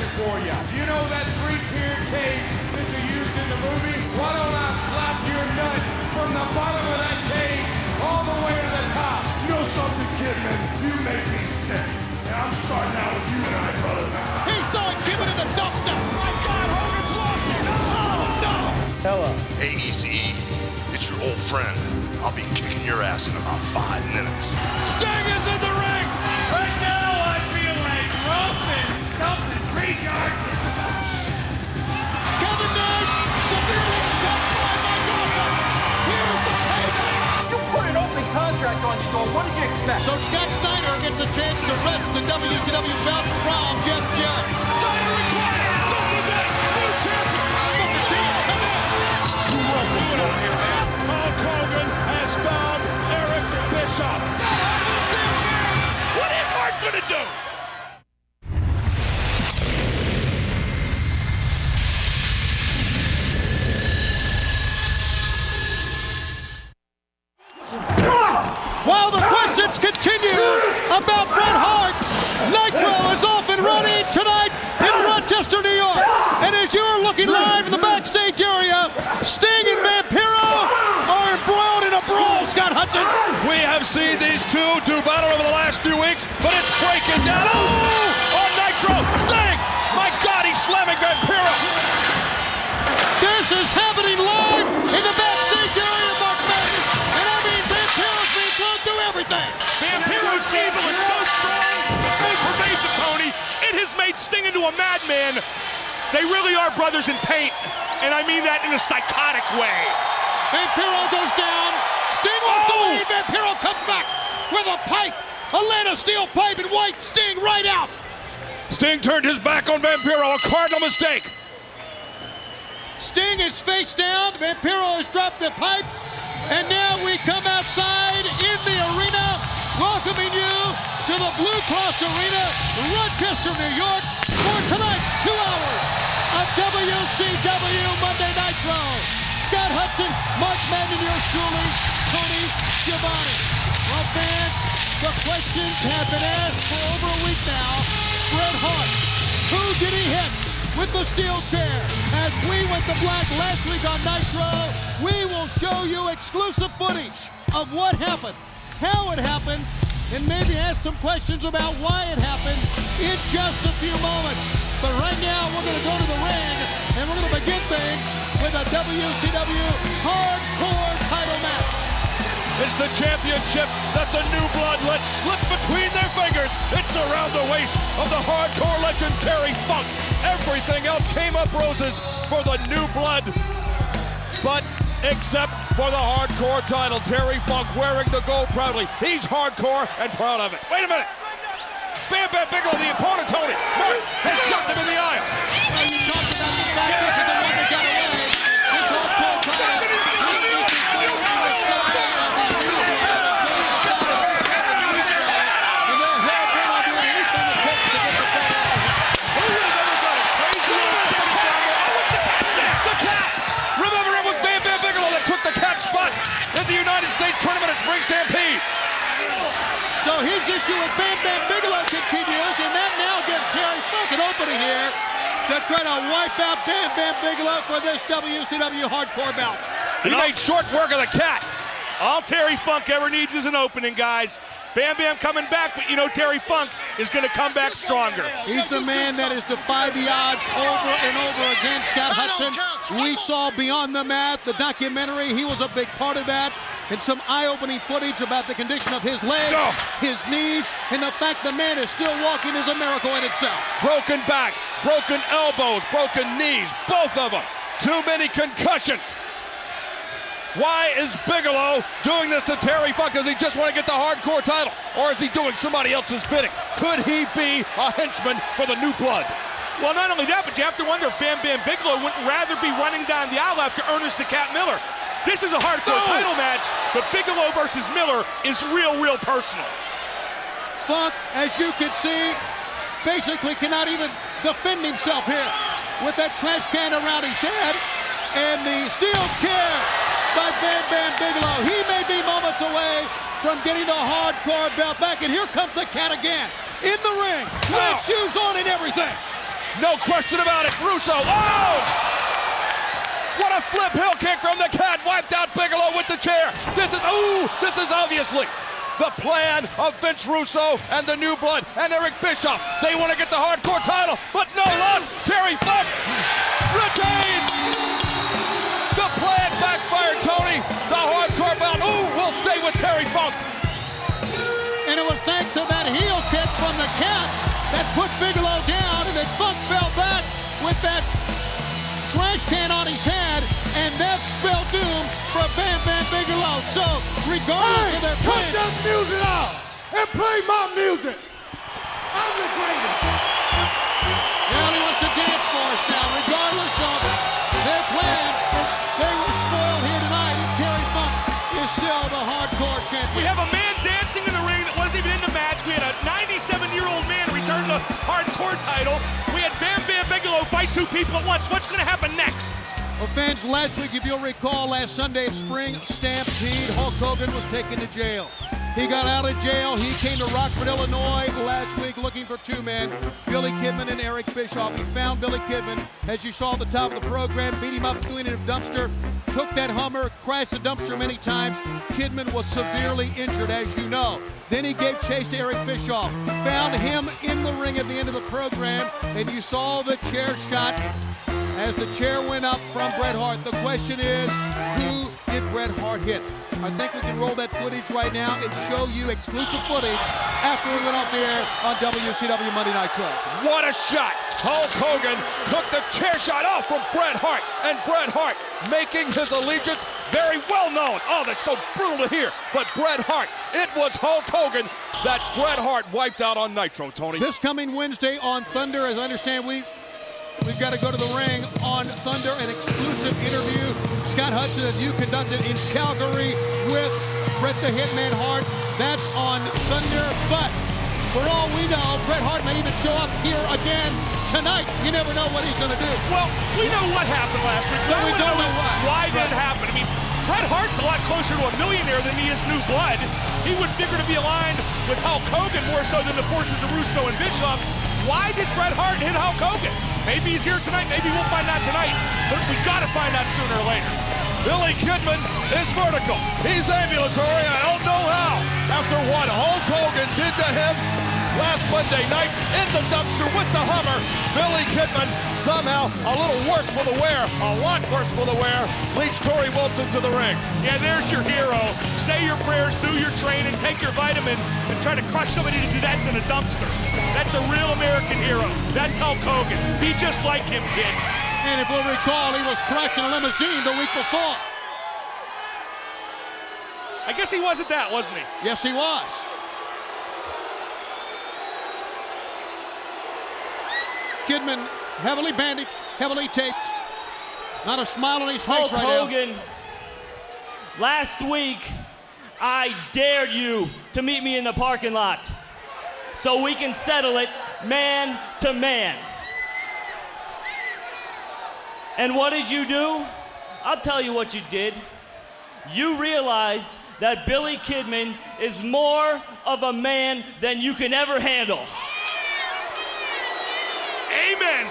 question for you. You know that 3-tiered cage that you used in the movie? Why don't I slap your nuts from the bottom of that cage all the way to the top? You know something, Kidman? You make me sick. And I'm starting out with you tonight, brother. He's throwing Kidman in the dumpster. My God, Hogan's lost it. Oh, no. Hello. Hey, Eazy-E, it's your old friend. I'll be kicking your ass in about 5 minutes. Sting is in the ring. Right now, I feel like romping something graveyard. Kevin Nash, severely attacked by Mendoza. Here's the payback. You put an open contract on your door. What did you expect? So Scott Steiner gets a chance to wrest the WCW belt from Jeff Jarrett. Steiner retired. This is it. New champion. Look at these. Come in. You welcome, brother. Hulk Hogan has found Eric Bischoff. Steel chair. What is Hart gonna do? While the questions continue about Bret Hart, Nitro is off and running tonight in Rochester, New York. And as you're looking live in the backstage area, Sting and Vampiro are embroiled in a brawl, Scott Hudson. We have seen these two do battle over the last few weeks, but it's breaking down. Oh, on Nitro, Sting! My God, he's slamming Vampiro. This is happening live in the backstage area, Mark Madden. And I mean, Vampiro's being thrown through everything. Vampiro's evil is so strong, so pervasive, Tony. It has made Sting into a madman. They really are brothers in paint, and I mean that in a psychotic way. Vampiro goes down. Sting walks away. Vampiro comes back with a pipe, Atlanta steel pipe, and wipes Sting right out. Sting turned his back on Vampiro, a cardinal mistake. Sting is face down. Vampiro has dropped the pipe. And now we come outside in the arena, welcoming you to the Blue Cross Arena, Rochester, New York, for tonight's 2 hours of WCW Monday Nitro. Scott Hudson, Mark Madden, yours truly, Tony Schiavone. Well, fans, the questions have been asked for over a week now. Bret Hart, who did he hit with the steel chair? As we went to black last week on Nitro, we will show you exclusive footage of what happened, how it happened, and maybe ask some questions about why it happened in just a few moments. But right now, we're going to go to the ring, and we're going to begin things with a WCW Hardcore title match. It's the championship that the New Blood let slip between their fingers. It's around the waist of the hardcore legend Terry Funk. Everything else came up roses for the New Blood, but except for the hardcore title. Terry Funk wearing the gold proudly. He's hardcore and proud of it. Wait a minute. Bam Bigelow, the opponent, Tony. Mark has jumped him in the aisle. Well, you talked about the fact this is the one that got away. This hardcore title. So his issue with Bam Bigelow continues, and that now gives Terry Funk an opening here to try to wipe out Bam Bigelow for this WCW Hardcore belt. He made short work of the cat. All Terry Funk ever needs is an opening, guys. Bam coming back, but you know Terry Funk is going to come back stronger. He's the man that has defied the odds over and over again, Scott Hudson. We saw Beyond the Mat, the documentary. He was a big part of that. And some eye-opening footage about the condition of his legs, his knees, and the fact the man is still walking is a miracle in itself. Broken back, broken elbows, broken knees, both of them. Too many concussions. Why is Bigelow doing this to Terry Funk? Does he just want to get the hardcore title? Or is he doing somebody else's bidding? Could he be a henchman for the New Blood? Well, not only that, but you have to wonder if Bam Bigelow wouldn't rather be running down the aisle after Ernest the Cat Miller. This is a hardcore title match, but Bigelow versus Miller is real personal. Funk, as you can see, basically cannot even defend himself here with that trash can around his head and the steel chair by Bam Bigelow. He may be moments away from getting the hardcore belt back, and here comes the Cat again in the ring, red shoes on and everything. No question about it. Russo. Oh! What a flip heel kick from the Cat. Wiped out Bigelow with the chair. This is obviously the plan of Vince Russo and the New Blood and Eric Bischoff. They want to get the hardcore title, but no luck. Terry Funk retains. The plan backfired, Tony. The hardcore bout, will stay with Terry Funk. And it was thanks to that heel kick from the Cat that put Bigelow down, and then Funk fell back with that trash can on his head, and that spelled doom for Bam Bigelow. So, regardless of their cut plan, that music out and play my music. I'm the greatest. now he wants to dance for us now. Regardless of their plans, they were spoiled here tonight, and Terry Funk is still the hardcore champion. We have a man dancing in the ring that wasn't even in the match. We had a 97-year-old man return the hardcore title. We had Bam Bigelow fight two people at once. What's going to happen next? Well, fans, last week, if you'll recall, last Sunday at Spring Stampede, Hulk Hogan was taken to jail. He got out of jail. He came to Rockford, Illinois last week looking for two men, Billy Kidman and Eric Bischoff. He found Billy Kidman, as you saw at the top of the program, beat him up, threw him in a dumpster, took that Hummer, crashed the dumpster many times. Kidman was severely injured, as you know. Then he gave chase to Eric Bischoff, found him in the ring at the end of the program, and you saw the chair shot as the chair went up from Bret Hart. The question is, who did Bret Hart hit? I think we can roll that footage right now and show you exclusive footage after we went off the air on WCW Monday Nitro. What a shot! Hulk Hogan took the chair shot off from Bret Hart, and Bret Hart making his allegiance very well known. Oh, that's so brutal to hear. But Bret Hart, it was Hulk Hogan that Bret Hart wiped out on Nitro, Tony. This coming Wednesday on Thunder, as I understand, we've got to go to the ring on Thunder, an exclusive interview. Scott Hudson that you conducted in Calgary with Bret the Hitman Hart. That's on Thunder, but for all we know, Bret Hart may even show up here again tonight. You never know what he's going to do. Well, we know what happened last week. But we don't know why did it happen. I mean, Bret Hart's a lot closer to a millionaire than he is New Blood. He would figure to be aligned with Hulk Hogan more so than the forces of Russo and Bischoff. Why did Bret Hart hit Hulk Hogan? Maybe he's here tonight, maybe we'll find out tonight, but we gotta find out sooner or later. Billy Kidman is vertical. He's ambulatory. I don't know how. After what Hulk Hogan did to him last Monday night in the dumpster with the Hummer, Billy Kidman somehow a little worse for the wear, a lot worse for the wear, leads Torrie Wilson to the ring. Yeah, there's your hero. Say your prayers, do your training, take your vitamin, and try to crush somebody to do that in a dumpster. That's a real American hero. That's Hulk Hogan. Be just like him, kids. And if we'll recall, he was crashed in a limousine the week before. I guess he wasn't that, wasn't he? Yes, he was. Kidman heavily bandaged, heavily taped. Not a smile on his face right now. Hulk Hogan, last week, I dared you to meet me in the parking lot so we can settle it man to man. And what did you do? I'll tell you what you did. You realized that Billy Kidman is more of a man than you can ever handle. Amen.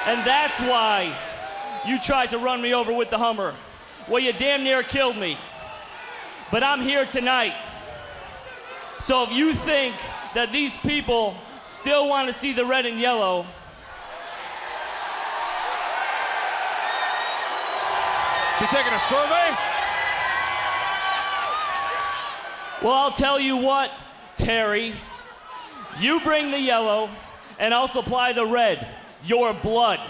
And that's why you tried to run me over with the Hummer. Well, you damn near killed me. But I'm here tonight. So if you think that these people still want to see the red and yellow, She taking a survey? well, I'll tell you what, Terry. You bring the yellow, and I'll supply the red, your blood.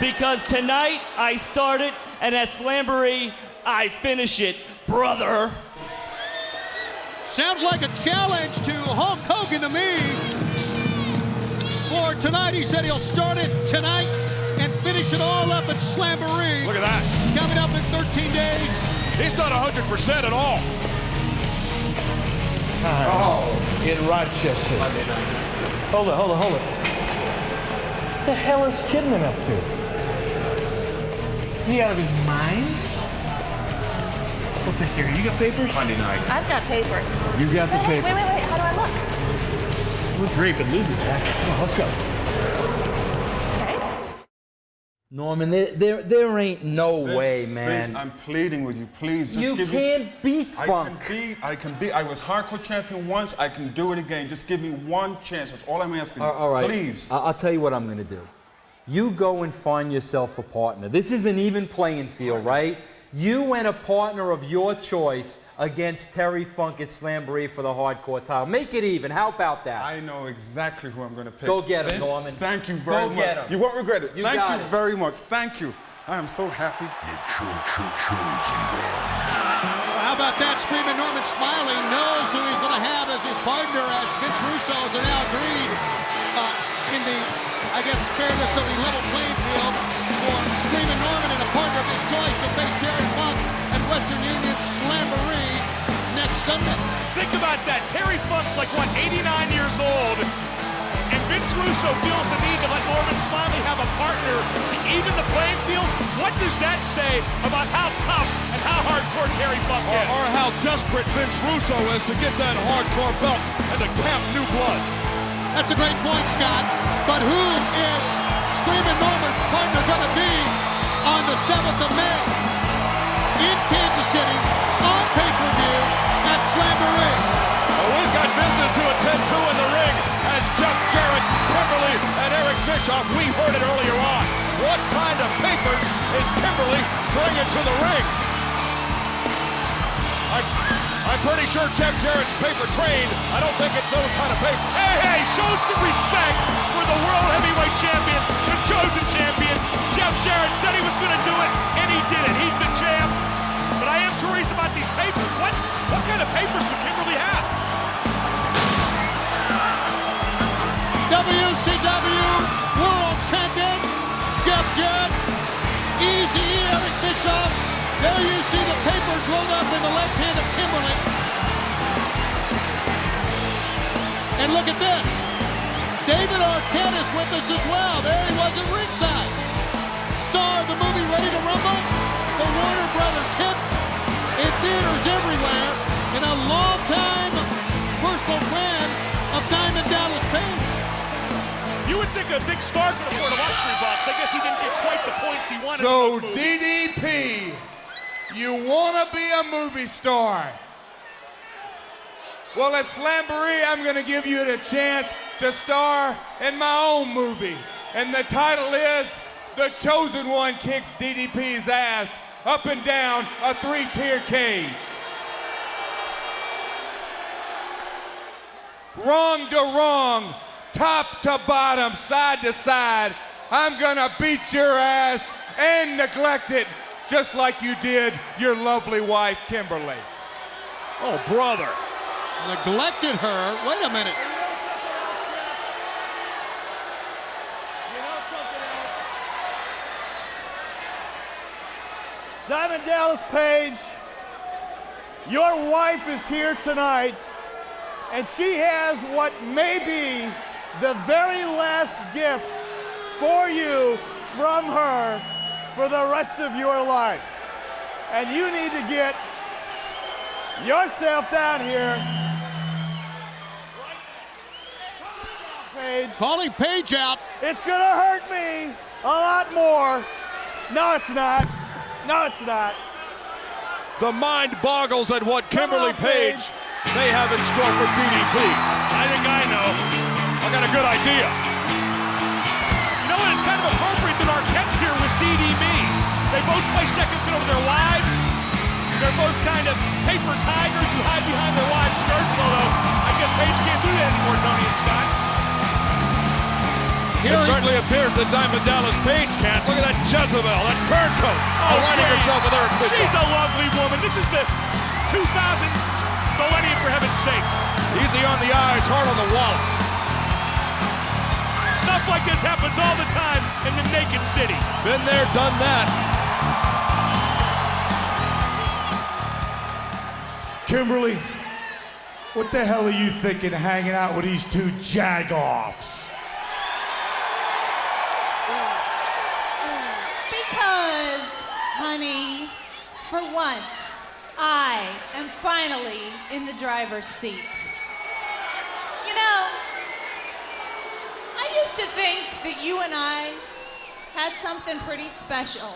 Because tonight I start it, and at Slamboree I finish it, brother. Sounds like a challenge to Hulk Hogan to me. For tonight, he said he'll start it tonight and finish it all up at Slamboree. Look at that. Coming up in 13 days. He's not 100% at all. In Rochester. Hold it. The hell is Kidman up to? Is he out of his mind? We'll take care of you. You got papers? I've got papers. You got the papers. Wait. We're great, but losing, Jack. Come on, let's go. Norman, there ain't no way, man. Vince, I'm pleading with you, please. Just you can't beat Funk. I can beat. I was hardcore champion once. I can do it again. Just give me one chance. That's all I'm asking. All right. Please. I'll tell you what I'm going to do. You go and find yourself a partner. This is an even playing field, right? You and a partner of your choice against Terry Funk at Slamboree for the hardcore title. Make it even. How about that? I know exactly who I'm going to pick. Go get him, Vince, Norman. Thank you very much. Go get him. You won't regret it. Thank you it. very much. Thank you. I am so happy. How about that? Screaming Norman Smiley knows who he's going to have as his partner, as Vince Russo has now agreed in the, I guess, fairness of the level playing field for Screaming Norman and a partner of his choice to face Terry Funk at Western Union Slamboree next Sunday. Think about that. Terry Funk's like, what, 89 years old, and Vince Russo feels the need to let Norman Smiley have a partner to even the playing field. What does that say about how tough and how hardcore Terry Funk is? Or how desperate Vince Russo is to get that hardcore belt and to camp new blood. That's a great point, Scott. But who is Screaming Norman's partner going to be on the 7th of May in Kansas City on pay-per-view at Slamboree? Well, we've got business to attend to in the ring as Jeff Jarrett, Kimberly, and Eric Bischoff. We heard it earlier on. What kind of papers is Kimberly bringing to the ring? I'm pretty sure Jeff Jarrett's paper trained. I don't think it's those kind of papers. Hey, show some respect for the World Heavyweight Champion, the chosen champion. Jeff Jarrett said he was going to do it, and he did it. He's the champ. But I am curious about these papers. What kind of papers could Kimberly have? WCW World Champion Jeff Jarrett, Easy Eric Bischoff. There you see the papers rolled up in the left hand of Kimberly. And look at this. David Arquette is with us as well. There he was at ringside. Star of the movie Ready to Rumble, the Warner Brothers hit in theaters everywhere, and a longtime personal friend of Diamond Dallas Page. You would think a big star could afford a luxury box. I guess he didn't get quite the points he wanted. So in those movies. DDP, you want to be a movie star? Well, at Slamboree, I'm going to give you the chance to star in my own movie. And the title is The Chosen One Kicks DDP's Ass Up and Down a 3-Tier Cage. Wrong to wrong, top to bottom, side to side, I'm gonna beat your ass and neglect it just like you did your lovely wife, Kimberly. Oh, brother. Neglected her. Wait a minute. Diamond Dallas Page, your wife is here tonight, and she has what may be the very last gift for you from her for the rest of your life. And you need to get yourself down here. Page. Calling Page out. It's gonna hurt me a lot more. No, it's not. No, it's not. The mind boggles at what Kimberly Page may have in store for DDP. I think I know. I got a good idea. You know what? It's kind of appropriate that Arquette's here with DDB. They both play second fiddle with their wives. They're both kind of paper tigers who hide behind their wives' skirts, although I guess Page can't do that anymore, Tony and Scott. It certainly appears that Diamond Dallas Page can't. Look at that Jezebel, that turncoat, aligning herself with Eric Bischoff. She's a lovely woman. This is the 2000 millennium, for heaven's sakes. Easy on the eyes, hard on the wallet. Stuff like this happens all the time in the Naked City. Been there, done that. Kimberly, what the hell are you thinking hanging out with these two jag-offs? Because, honey, for once, I am finally in the driver's seat. You know, used to think that you and I had something pretty special.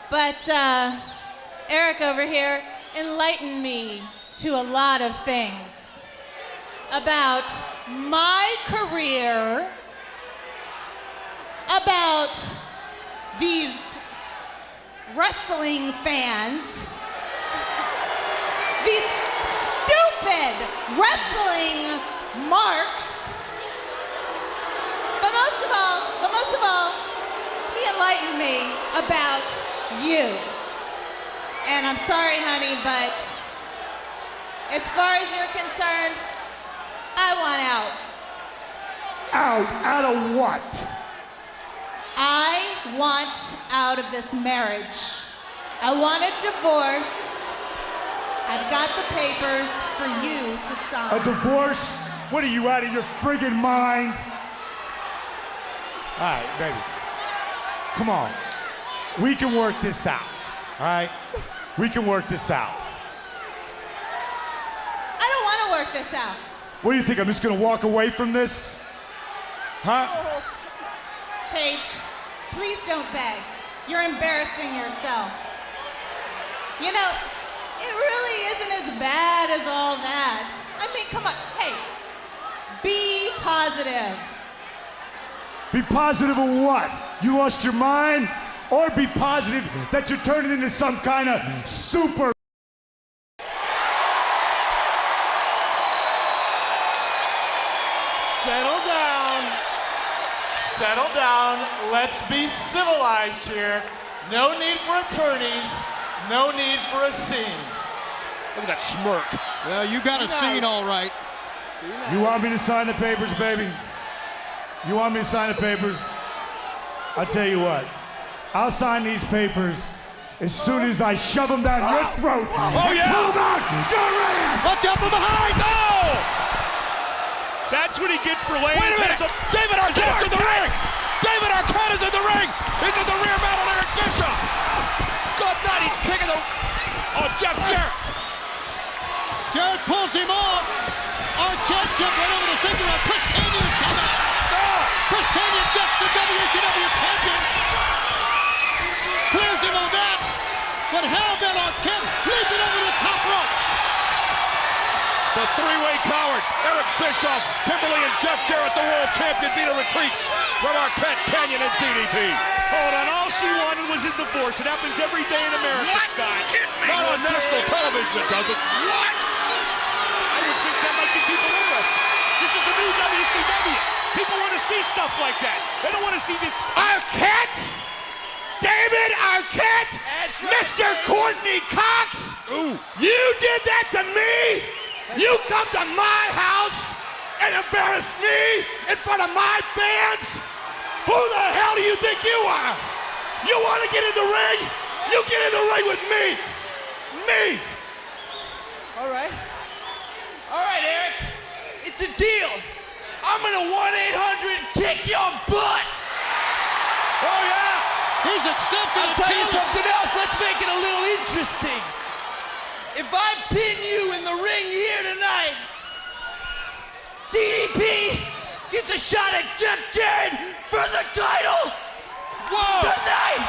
But Eric over here enlightened me to a lot of things about my career, about these wrestling fans, these stupid wrestling marks. But most of all, he enlightened me about you. And I'm sorry, honey, but as far as you're concerned, I want out. Out of what? I want out of this marriage. I want a divorce. I've got the papers for you to sign. A divorce? What are you, out of your friggin' mind? All right, baby. Come on. We can work this out, all right? We can work this out. I don't want to work this out. What do you think, I'm just gonna walk away from this? Huh? Paige, please don't beg. You're embarrassing yourself. You know, it really isn't as bad as all that. I mean, come on. Hey, be positive. Be positive of what? You lost your mind? Or be positive that you're turning into some kind of super. Settle down. Settle down. Let's be civilized here. No need for attorneys. No need for a scene. Look at that smirk. Well, you got a scene all right. You want me to sign the papers, baby? You want me to sign the papers? I'll tell you what. I'll sign these papers as soon as I shove them down your throat and pull them out your ass! Watch out from behind! No! That's what he gets for laying his hands up. David Arquette's in the ring! David Arquette is in the ring! He's in the rear mat on Eric Bischoff! Good night, he's kicking the... Oh, Jeff Jarrett! Jarrett pulls him off. Arquette jumped right over the finger of Chris Canyon's coming. Chris Canyon gets the WCW champion. Clears him of that. But how about Arquette leaping over the top rope? The three-way cowards, Eric Bischoff, Kimberly, and Jeff Jarrett, the world champion, beat a retreat from Arquette, Canyon, and DDP. Hold on, all she wanted was a divorce. It happens every day in America, Scott. Not on national television, it doesn't. What? I would think that might get people interested. This is the new WCW. People want to see stuff like that. They don't want to see this. Arquette? David Arquette? Mr. Courtney Cox? Ooh. You did that to me? You come to my house and embarrass me in front of my fans? Who the hell do you think you are? You want to get in the ring? You get in the ring with me. Me. All right. All right, Eric. It's a deal. I'm gonna 1-800 kick your butt. Oh, yeah. He's accepted I'll tell you something else. Let's make it a little interesting. If I pin you in the ring here tonight, DDP gets a shot at Jeff Jarrett for the title. Whoa! Tonight,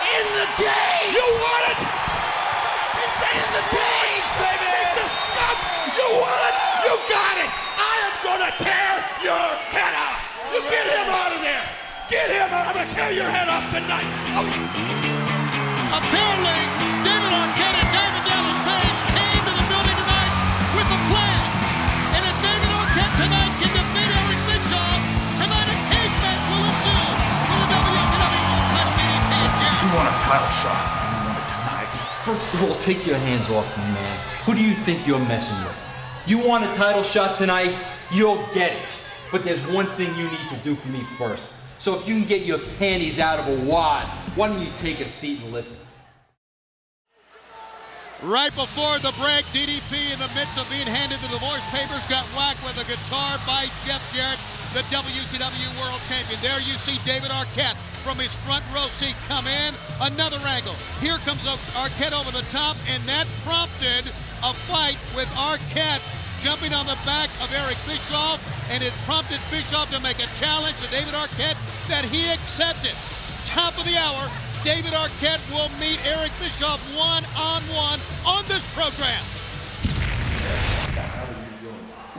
in the cage. You want it? It's in the cage, baby. It's the scum. You want it? You got it. I am gonna tear your head off. You get him out of there. Get him out. I'm gonna tear your head off tonight. Oh. Apparently, David Arquette and David Dallas Page came to the building tonight with a plan. And if David Arquette tonight can defeat Eric Bischoff, tonight a cage match will ensue for the WCW World Championship. You want a title shot, and you want it tonight. First of all, take your hands off me, man. Who do you think you're messing with? You want a title shot tonight? You'll get it. But there's one thing you need to do for me first. So if you can get your panties out of a wad, why don't you take a seat and listen? Right before the break, DDP in the midst of being handed the divorce papers got whacked with a guitar by Jeff Jarrett, the WCW World Champion. There you see David Arquette from his front row seat come in. Another angle. Here comes Arquette over the top, and that prompted a fight with Arquette jumping on the back of Eric Bischoff, and it prompted Bischoff to make a challenge to David Arquette that he accepted. Top of the hour, David Arquette will meet Eric Bischoff one-on-one on this program.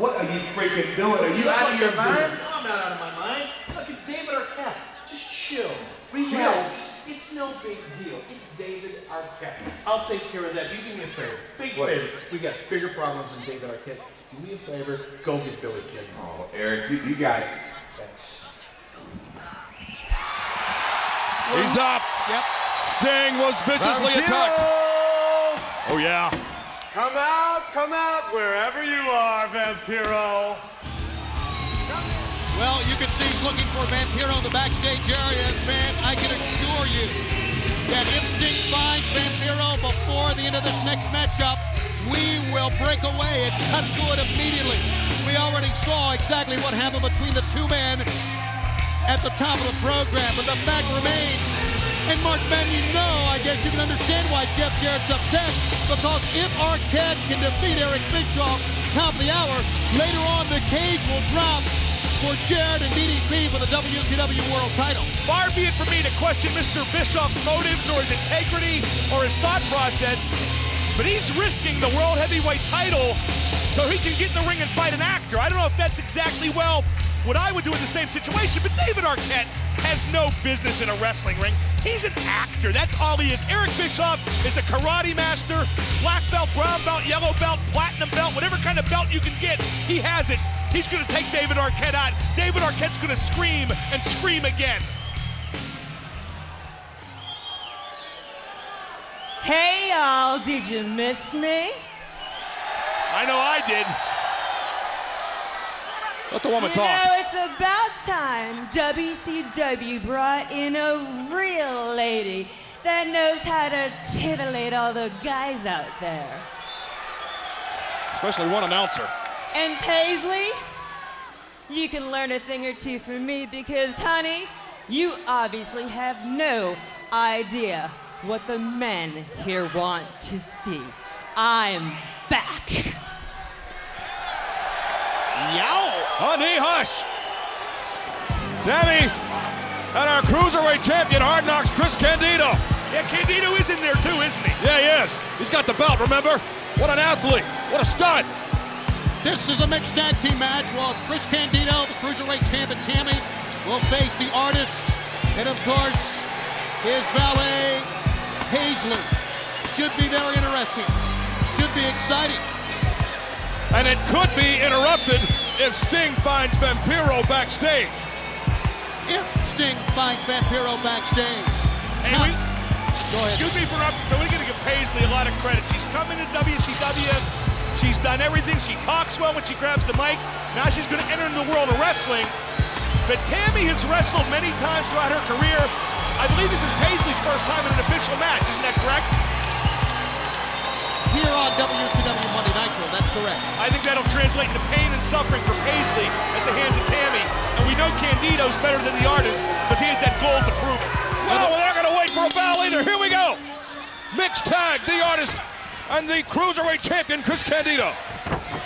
What are you freaking doing? Are you out of your mind? No, I'm not out of my mind. Look, it's David Arquette. Just chill. Relax. It's no big deal. It's David Arquette. I'll take care of that. You do me a favor. Big favor. We got bigger problems than David Arquette. Do me a favor. Go get Billy Kidman. Oh, Eric, you got it. Thanks. He's up. Yep. Sting was viciously attacked. Oh, yeah. Come out, wherever you are, Vampiro. Well, you can see he's looking for Vampiro in the backstage area, and fans, I can assure you that if Sting finds Vampiro before the end of this next matchup, we will break away and cut to it immediately. We already saw exactly what happened between the two men at the top of the program, but the fact remains, and Mark Man, you know, I guess you can understand why Jeff Jarrett's upset, because if Arquette can defeat Eric Bischoff top of the hour, later on the cage will drop for Jarrett and DDP for the WCW World title. Far be it from me to question Mr. Bischoff's motives or his integrity or his thought process, but he's risking the World Heavyweight title so he can get in the ring and fight an actor. I don't know if that's exactly, well, what I would do in the same situation, but David Arquette has no business in a wrestling ring. He's an actor, that's all he is. Eric Bischoff is a karate master, black belt, brown belt, yellow belt, platinum belt, whatever kind of belt you can get, he has it. He's gonna take David Arquette out. David Arquette's gonna scream and scream again. Hey y'all, did you miss me? I know I did. Let the woman talk. You know, it's about time WCW brought in a real lady that knows how to titillate all the guys out there. Especially one announcer. And Paisley, you can learn a thing or two from me because, honey, you obviously have no idea what the men here want to see. I'm back. Yow! Honey, hush! Tammy and our Cruiserweight champion, Hard Knocks, Chris Candido. Yeah, Candido is in there too, isn't he? Yeah, he is. He's got the belt, remember? What an athlete. What a stud. This is a mixed tag team match. Well, Chris Candido, the Cruiserweight champion Tammy, will face the Artist. And of course, his valet, Paisley. Should be very interesting. Should be exciting. And it could be interrupted if Sting finds Vampiro backstage. If Sting finds Vampiro backstage. Hey, go ahead. Excuse me for interrupting, but we're going to give Paisley a lot of credit. She's coming to WCW. She's done everything. She talks well when she grabs the mic. Now she's going to enter into the world of wrestling. But Tammy has wrestled many times throughout her career. I believe this is Paisley's first time in an official match. Isn't that correct? Here on WCW Monday Nitro, that's correct. I think that'll translate into pain and suffering for Paisley at the hands of Tammy. And we know Candido's better than the Artist because he has that gold to prove it. No, they're going to wait for a bell either. Here we go. Mixed tag, the Artist and the Cruiserweight champion, Chris Candido.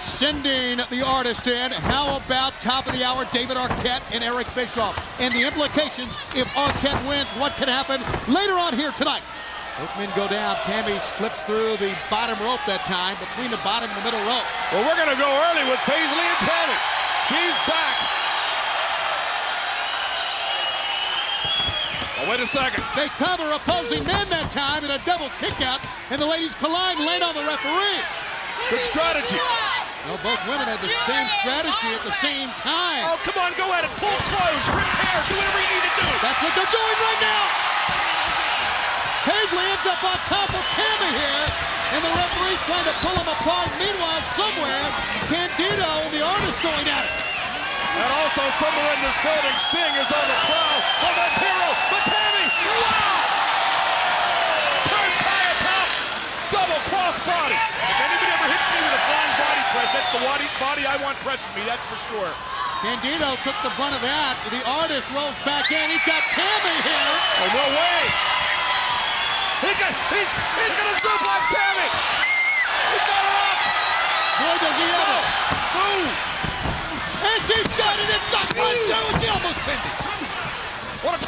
Sending the Artist in. How about top of the hour, David Arquette and Eric Bischoff? And the implications, if Arquette wins, what could happen later on here tonight? Both men go down. Tammy slips through the bottom rope that time, between the bottom and the middle rope. Well, we're going to go early with Paisley and Tammy. She's back. Oh, wait a second. They cover opposing men that time in a double kick out, and the ladies collide and land on the referee. Good strategy. Well, both women had the same strategy at the same time. Oh, come on, go at it. Pull clothes, rip hair, do whatever you need to do. That's what they're doing right now. Paisley ends up on top of Tammy here, and the referee trying to pull them apart. Meanwhile, somewhere, Candido and the Artist going at it. And also somewhere in this building, Sting is on the prowl for Vampiro, but Tammy, wow! First tie atop, double cross body. If anybody ever hits me with a flying body press, that's the body I want pressing me, that's for sure. Candido took the brunt of that. The Artist rolls back in. He's got Tammy here. Oh, no way. He's gonna suplex Tammy. He's got her up. Boy, does he ever.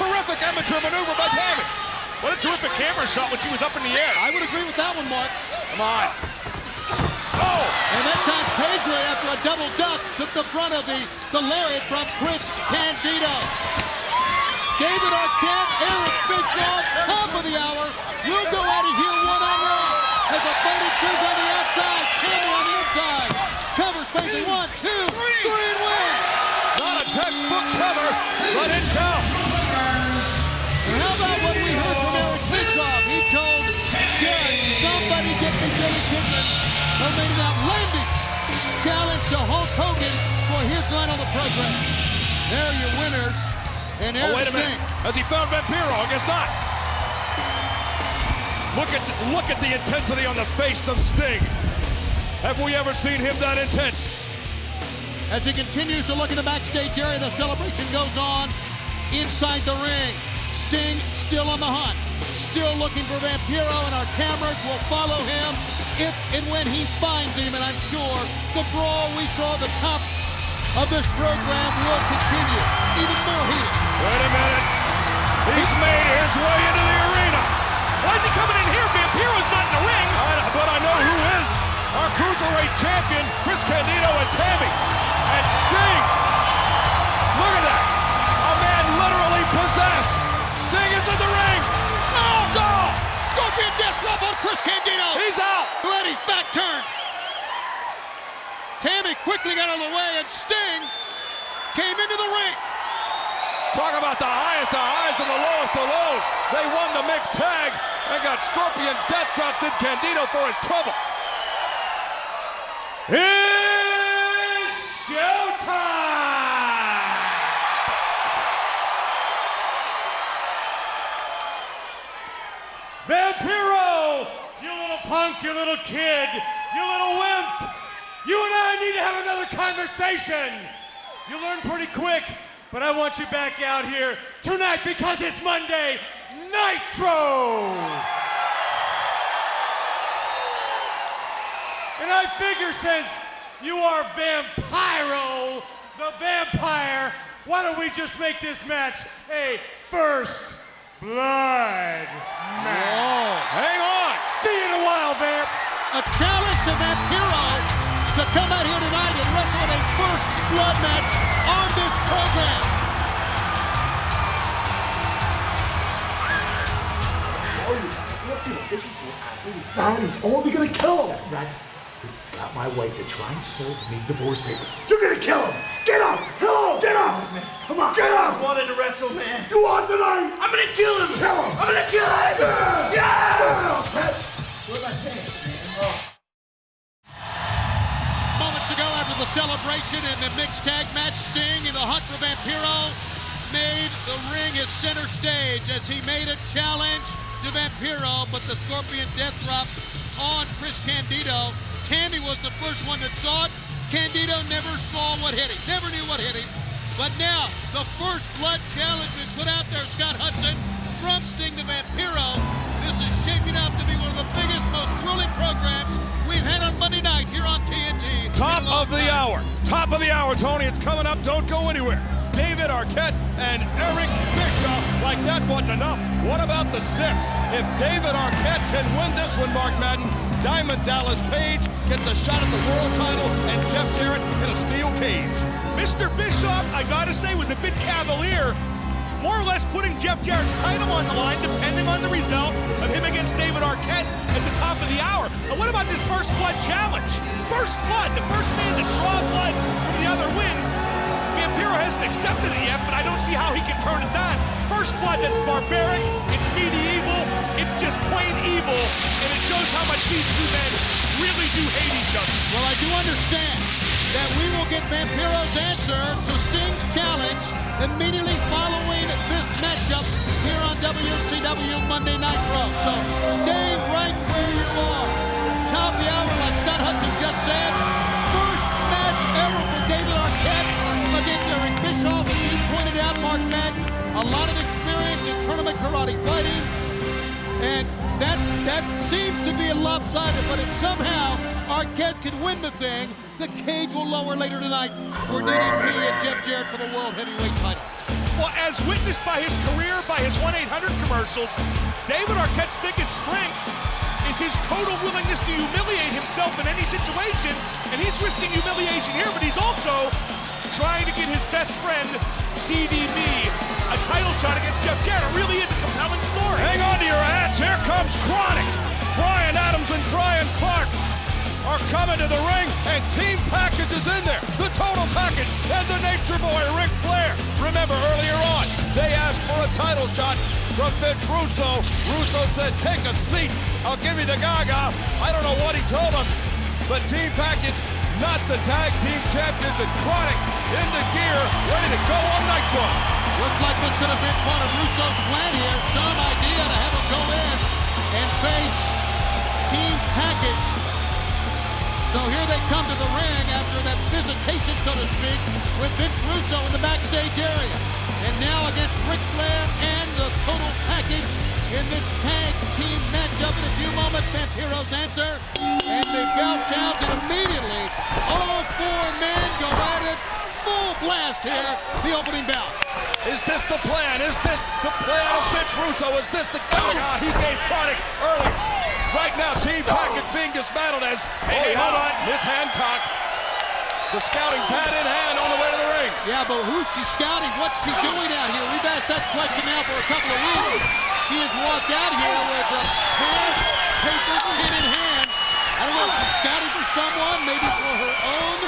terrific amateur maneuver by Tammy. What a terrific camera shot when she was up in the air. I would agree with that one, Mark. Come on. Oh! And that time Paisley, after a double duck, took the front of the lariat from Chris Candido. David Arquette, Eric Bischoff, top of the hour. We'll go at it here one-on-one. As a fighting says on the outside, Tammy on the inside. Covers Paisley, 1, 2, 3, and wins. Not a textbook cover, but it counts. And how about what we heard from Eric Bischoff? He told Jarrett, somebody get me David Kidman, who made an outlandish challenge to Hulk Hogan for his line on the program. There are your winners. And oh, wait a minute. Has he found Vampiro? I guess not. Look at the intensity on the face of Sting. Have we ever seen him that intense? As he continues to look in the backstage area, the celebration goes on inside the ring. Sting still on the hunt, still looking for Vampiro, and our cameras will follow him if and when he finds him, and I'm sure the brawl we saw at the top of this program will continue, even more heated. Wait a minute. He's made his way into the arena. Why is he coming in here? Vampiro's not in the ring. But I know who is. Our Cruiserweight champion, Chris Candido and Tammy. And Sting. Look at that. A man literally possessed. Sting is in the ring. Oh, goal! Scorpion death drop on Chris Candido. He's out. Let his back turned. Tammy quickly got out of the way, and Sting came into the ring. Talk about the highest of highs and the lowest of lows. They won the mixed tag and got Scorpion death dropped in Candido for his trouble. It's showtime! Vampiro, you little punk, you little kid, you little wimp. You and I need to have another conversation. You learn pretty quick, but I want you back out here tonight because it's Monday Nitro. And I figure since you are Vampiro, the vampire, why don't we just make this match a first blood match? Hang on. See you in a while, Vamp. A challenge to Vampiro to come out here tonight and wrestle in a first blood match on this program. He's only gonna kill him. Right? You got my wife to try and serve me divorce papers. You're gonna kill him. Get up. Hello. Get up. Come on. Get up. I wanted to wrestle, man. You want tonight? I'm gonna kill him. Kill him. I'm gonna kill him. Yeah. What about that, man? Moments ago, after the celebration and the mixed tag match, Sting in the hunt for Vampiro made the ring his center stage as he made a challenge to Vampiro, but the Scorpion death drop on Chris Candido. Tammy was the first one that saw it. Candido never saw what hit him, never knew what hit him. But now, the first blood challenge is put out there, Scott Hudson, from Sting to Vampiro. This is shaping up to be one of the biggest, most thrilling programs we've had on Monday night here on TNT. Top of the hour. Top of the hour, Tony. It's coming up. Don't go anywhere. David Arquette and Eric Bischoff. Like that wasn't enough. What about the steps? If David Arquette can win this one, Mark Madden, Diamond Dallas Page gets a shot at the world title and Jeff Jarrett in a steel cage. Mr. Bischoff, I gotta say, was a bit cavalier, more or less putting Jeff Jarrett's title on the line depending on the result of him against David Arquette at the top of the hour. And what about this first blood challenge? First blood, the first man to draw blood from the other wins. Vampiro hasn't accepted it yet, but I don't see how he can turn it down. First blood, that's barbaric, it's medieval, it's just plain evil, and it shows how much these two men really do hate each other. Well, I do understand that we will get Vampiro's answer to Sting's challenge immediately following this matchup here on WCW Monday Nitro. So stay right where you are. Top of the hour, like Scott Hudson just said. First match ever for David Arquette against Eric Bischoff. As you pointed out, Mark Madden, a lot of experience in tournament karate fighting. And that seems to be a lopsided, but if somehow Arquette can win the thing, the cage will lower later tonight for DDP and Jeff Jarrett for the World Heavyweight title. Well, as witnessed by his career, by his 1-800 commercials, David Arquette's biggest strength is his total willingness to humiliate himself in any situation, and he's risking humiliation here, but he's also trying to get his best friend, DDB, a title shot against Jeff Jarrett. It really is a compelling story. Hang on to your hats, here comes Kronic. Brian Adams and Brian Clark are coming to the ring, and Team Package is in there. The Total Package and the Nature Boy, Ric Flair. Remember earlier on, they asked for a title shot from Vince Russo. Russo said, take a seat, I'll give you the gaga. I don't know what he told him, but Team Package, not the tag team champions, and Kronic in the gear, ready to go on Nitro. Looks like this could have been part of Russo's plan here. Some idea to have him go in and face Team Package. So here they come to the ring after that visitation, so to speak, with Vince Russo in the backstage area. And now against Ric Flair and the Total Package in this tag team matchup. In a few moments, Vampiro's answer. And they belch out, and immediately all four men go at it. Full blast here, the opening bout. Is this the plan? Is this the plan of Vince Russo? Is this the gaga he gave Kronic earlier? Right now, Team Package being dismantled as, hey, hold on. Miss Hancock, the scouting pad in hand on the way to the ring. Yeah, but who's she scouting? What's she doing out here? We've asked that question now for a couple of weeks. She has walked out here with a pad, paper, pen in hand. I don't know if she's scouting for someone, maybe for her own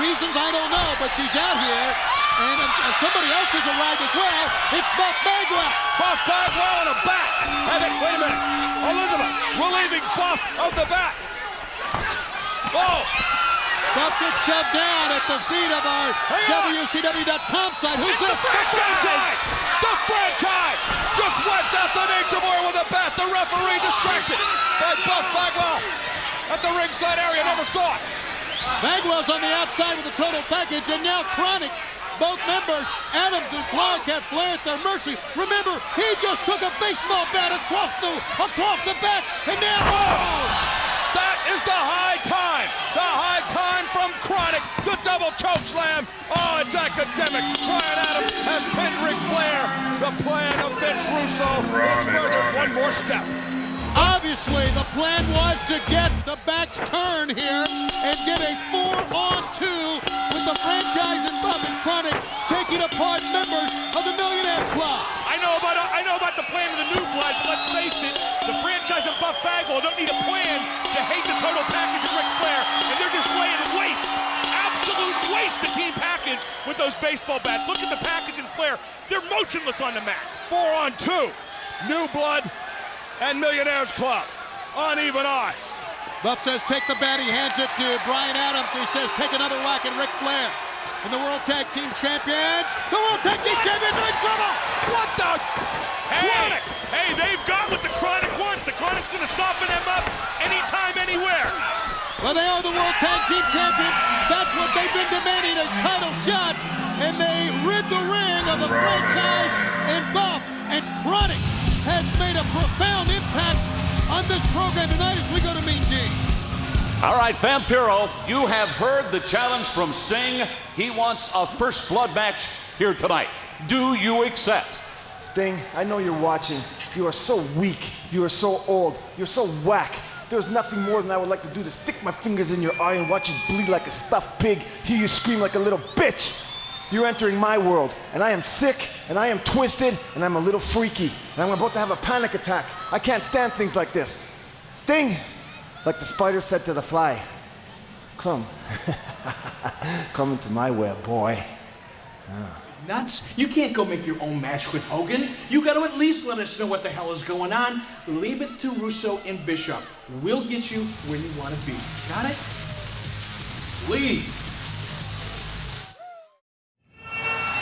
reasons, I don't know, but she's out here. And somebody else has arrived as well. It's Buff Bagwell. Buff Bagwell on a bat. Abbott, wait a minute. Elizabeth relieving Buff of the bat. Oh! Buff gets shoved down at the feet of our WCW.com site. Who's it's this? The franchise! The franchise just wiped out the Nature Boy with a bat. The referee distracted by Buff Bagwell at the ringside area. Never saw it. Bagwell's on the outside with the Total Package, and now Kronic. Both members, Adams and Clark, have Flair at their mercy. Remember, he just took a baseball bat across the back, and now, that is the high time. The high time from Kronic, the double choke slam. Oh, it's academic. Brian Adams has pinned Ric Flair. The plan of Vince Russo is further one more step. Obviously, the plan was to get the backs turned here and get a 4-on-2 with the franchise and Buff and Kronic taking apart members of the Millionaires Club. I know about the plan of the New Blood, but let's face it, the franchise and Buff Bagwell don't need a plan to hate the Total Package and Ric Flair, and they're just laying waste, absolute waste to Team Package with those baseball bats. Look at the Package and Flair. They're motionless on the mat. 4-on-2. New Blood and Millionaires Club. Uneven odds. Buff says take the bat. He hands it to Brian Adams. He says take another whack at Ric Flair. And the World Tag Team Champions. The World Tag Team Champions are in trouble. What the? Kronic. Hey, they've got what the Kronic wants. The Chronic's going to soften them up anytime, anywhere. Well, they are the World Tag Team Champions. That's what they've been demanding, a title shot. And they rid the ring of the franchise and Buff and Kronic has made a profound impact on this program tonight as we go to Mean Gene. All right, Vampiro, you have heard the challenge from Sting. He wants a first blood match here tonight. Do you accept? Sting, I know you're watching. You are so weak. You are so old. You're so whack. There's nothing more than I would like to do to stick my fingers in your eye and watch you bleed like a stuffed pig, hear you scream like a little bitch. You're entering my world, and I am sick, and I am twisted, and I'm a little freaky, and I'm about to have a panic attack. I can't stand things like this. Sting, like the spider said to the fly, come into my web, boy. Nuts? You can't go make your own match with Hogan. You got to at least let us know what the hell is going on. Leave it to Russo and Bischoff. We'll get you where you want to be. Got it? Please.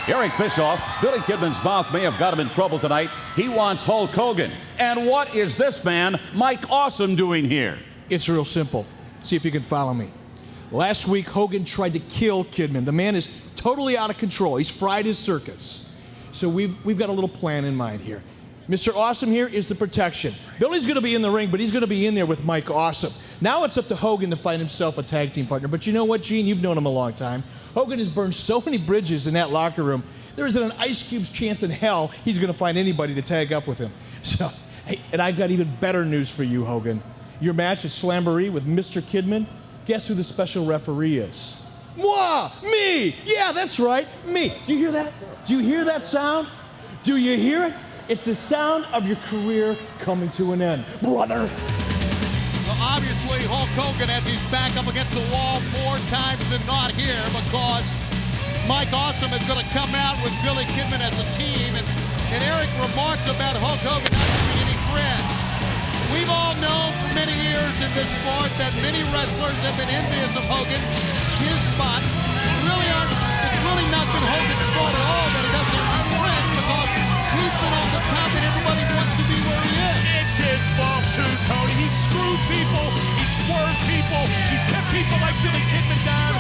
Eric Bischoff, Billy Kidman's mouth may have got him in trouble tonight. He wants Hulk Hogan. And what is this man, Mike Awesome, doing here? It's real simple. See if you can follow me. Last week, Hogan tried to kill Kidman. The man is totally out of control. He's fried his circus. So we've got a little plan in mind here. Mr. Awesome here is the protection. Billy's going to be in the ring, but he's going to be in there with Mike Awesome. Now it's up to Hogan to find himself a tag team partner. But you know what, Gene? You've known him a long time. Hogan has burned so many bridges in that locker room There isn't an ice cube's chance in hell he's going to find anybody to tag up with him. So, hey, and I've got even better news for you, Hogan. Your match at Slamboree with Mr. Kidman, guess who the special referee is? Moi! Me! Yeah, that's right, me. Do you hear that? Do you hear that sound? Do you hear it? It's the sound of your career coming to an end, brother. Well, obviously, Hulk Hogan has his back up against the wall more times than not here because Mike Awesome is going to come out with Billy Kidman as a team. And Eric remarked about Hulk Hogan not having any friends. We've all known for many years in this sport that many wrestlers have been envious of Hogan, his spot. It's really not been Hogan's fault at all that he doesn't have friends because he's been on the top and everybody wants to be where he is. It's his fault too, Tony. He screwed people, he swerved people, he's kept people like Billy Kidman down.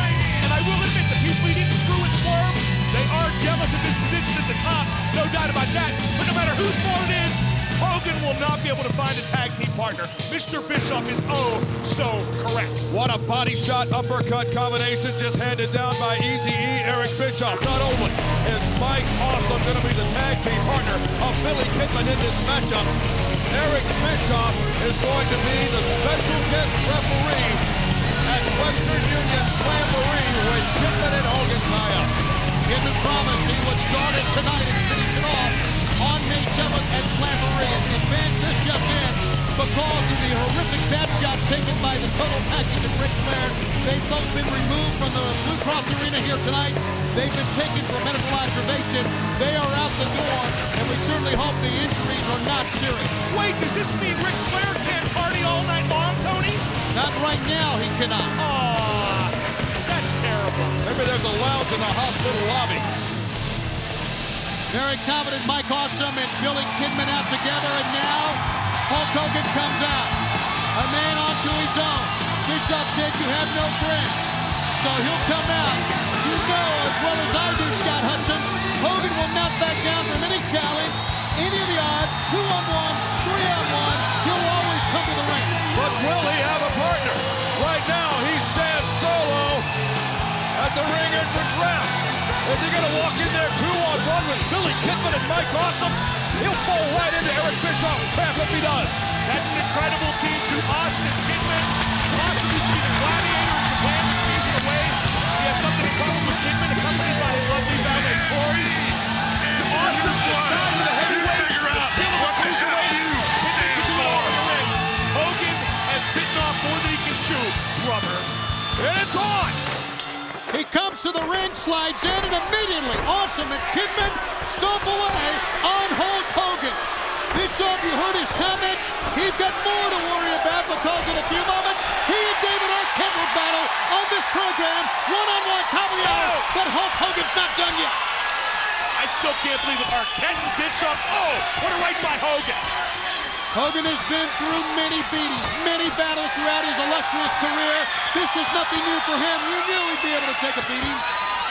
And I will admit, the people he didn't screw and swerve, they are jealous of his position at the top, no doubt about that. But no matter whose fault it is, Hogan will not be able to find a tag team partner. Mr. Bischoff is oh so correct. What a body shot uppercut combination just handed down by Eazy-E Eric Bischoff. Not only is Mike Awesome going to be the tag team partner of Billy Kidman in this matchup, Eric Bischoff is going to be the special guest referee at Western Union Slamboree when Kidman and Hogan tie up. Kidman promised he would start it tonight and finish it off on May 7th at Slamboree. And advance this just in because of the horrific bad shots taken by the Total Package and Ric Flair. They've both been removed from the Blue Cross Arena here tonight. They've been taken for medical observation. They are out the door, and we certainly hope the injuries are not serious. Wait, does this mean Ric Flair can't party all night long, Tony? Not right now, he cannot. Aw, that's terrible. Maybe there's a lounge in the hospital lobby. Very confident Mike Awesome and Billy Kidman out together, and now Hulk Hogan comes out. A man onto his own. Bischoff said you have no friends, so he'll come out. You know as well as I do, Scott Hudson, Hogan will not back down from any challenge, any of the odds, 2-on-1, 3-on-1, he'll always come to the ring. But will he have a partner? Right now, he stands solo at the ring entrance ramp. Is he going to walk in there 2-on-1 with Billy Kidman and Mike Awesome? He'll fall right into Eric Bischoff's trap if he does. That's an incredible team to Awesome and Kidman. Awesome used to be the gladiator in Japan, which means in a way he has something in common with Kidman, accompanied by his lovely valet Corey. Awesome, the size of the heavyweight, the skill of a cruiserweight. Kidman can do it all in the ring. Hogan has bitten off more than he can chew, brother. And it's on! He comes to the ring, slides in, and immediately Awesome and Kidman stomp away on Hulk Hogan. Bischoff, you heard his comments. He's got more to worry about because in a few moments, he and David Arquette will battle on this program, one-on-one, top of the hour, but Hulk Hogan's not done yet. I still can't believe it. Arquette and Bischoff. Oh, what a right by Hogan. Hogan has been through many beatings, many battles throughout his illustrious career. This is nothing new for him. You knew he'd be able to take a beating.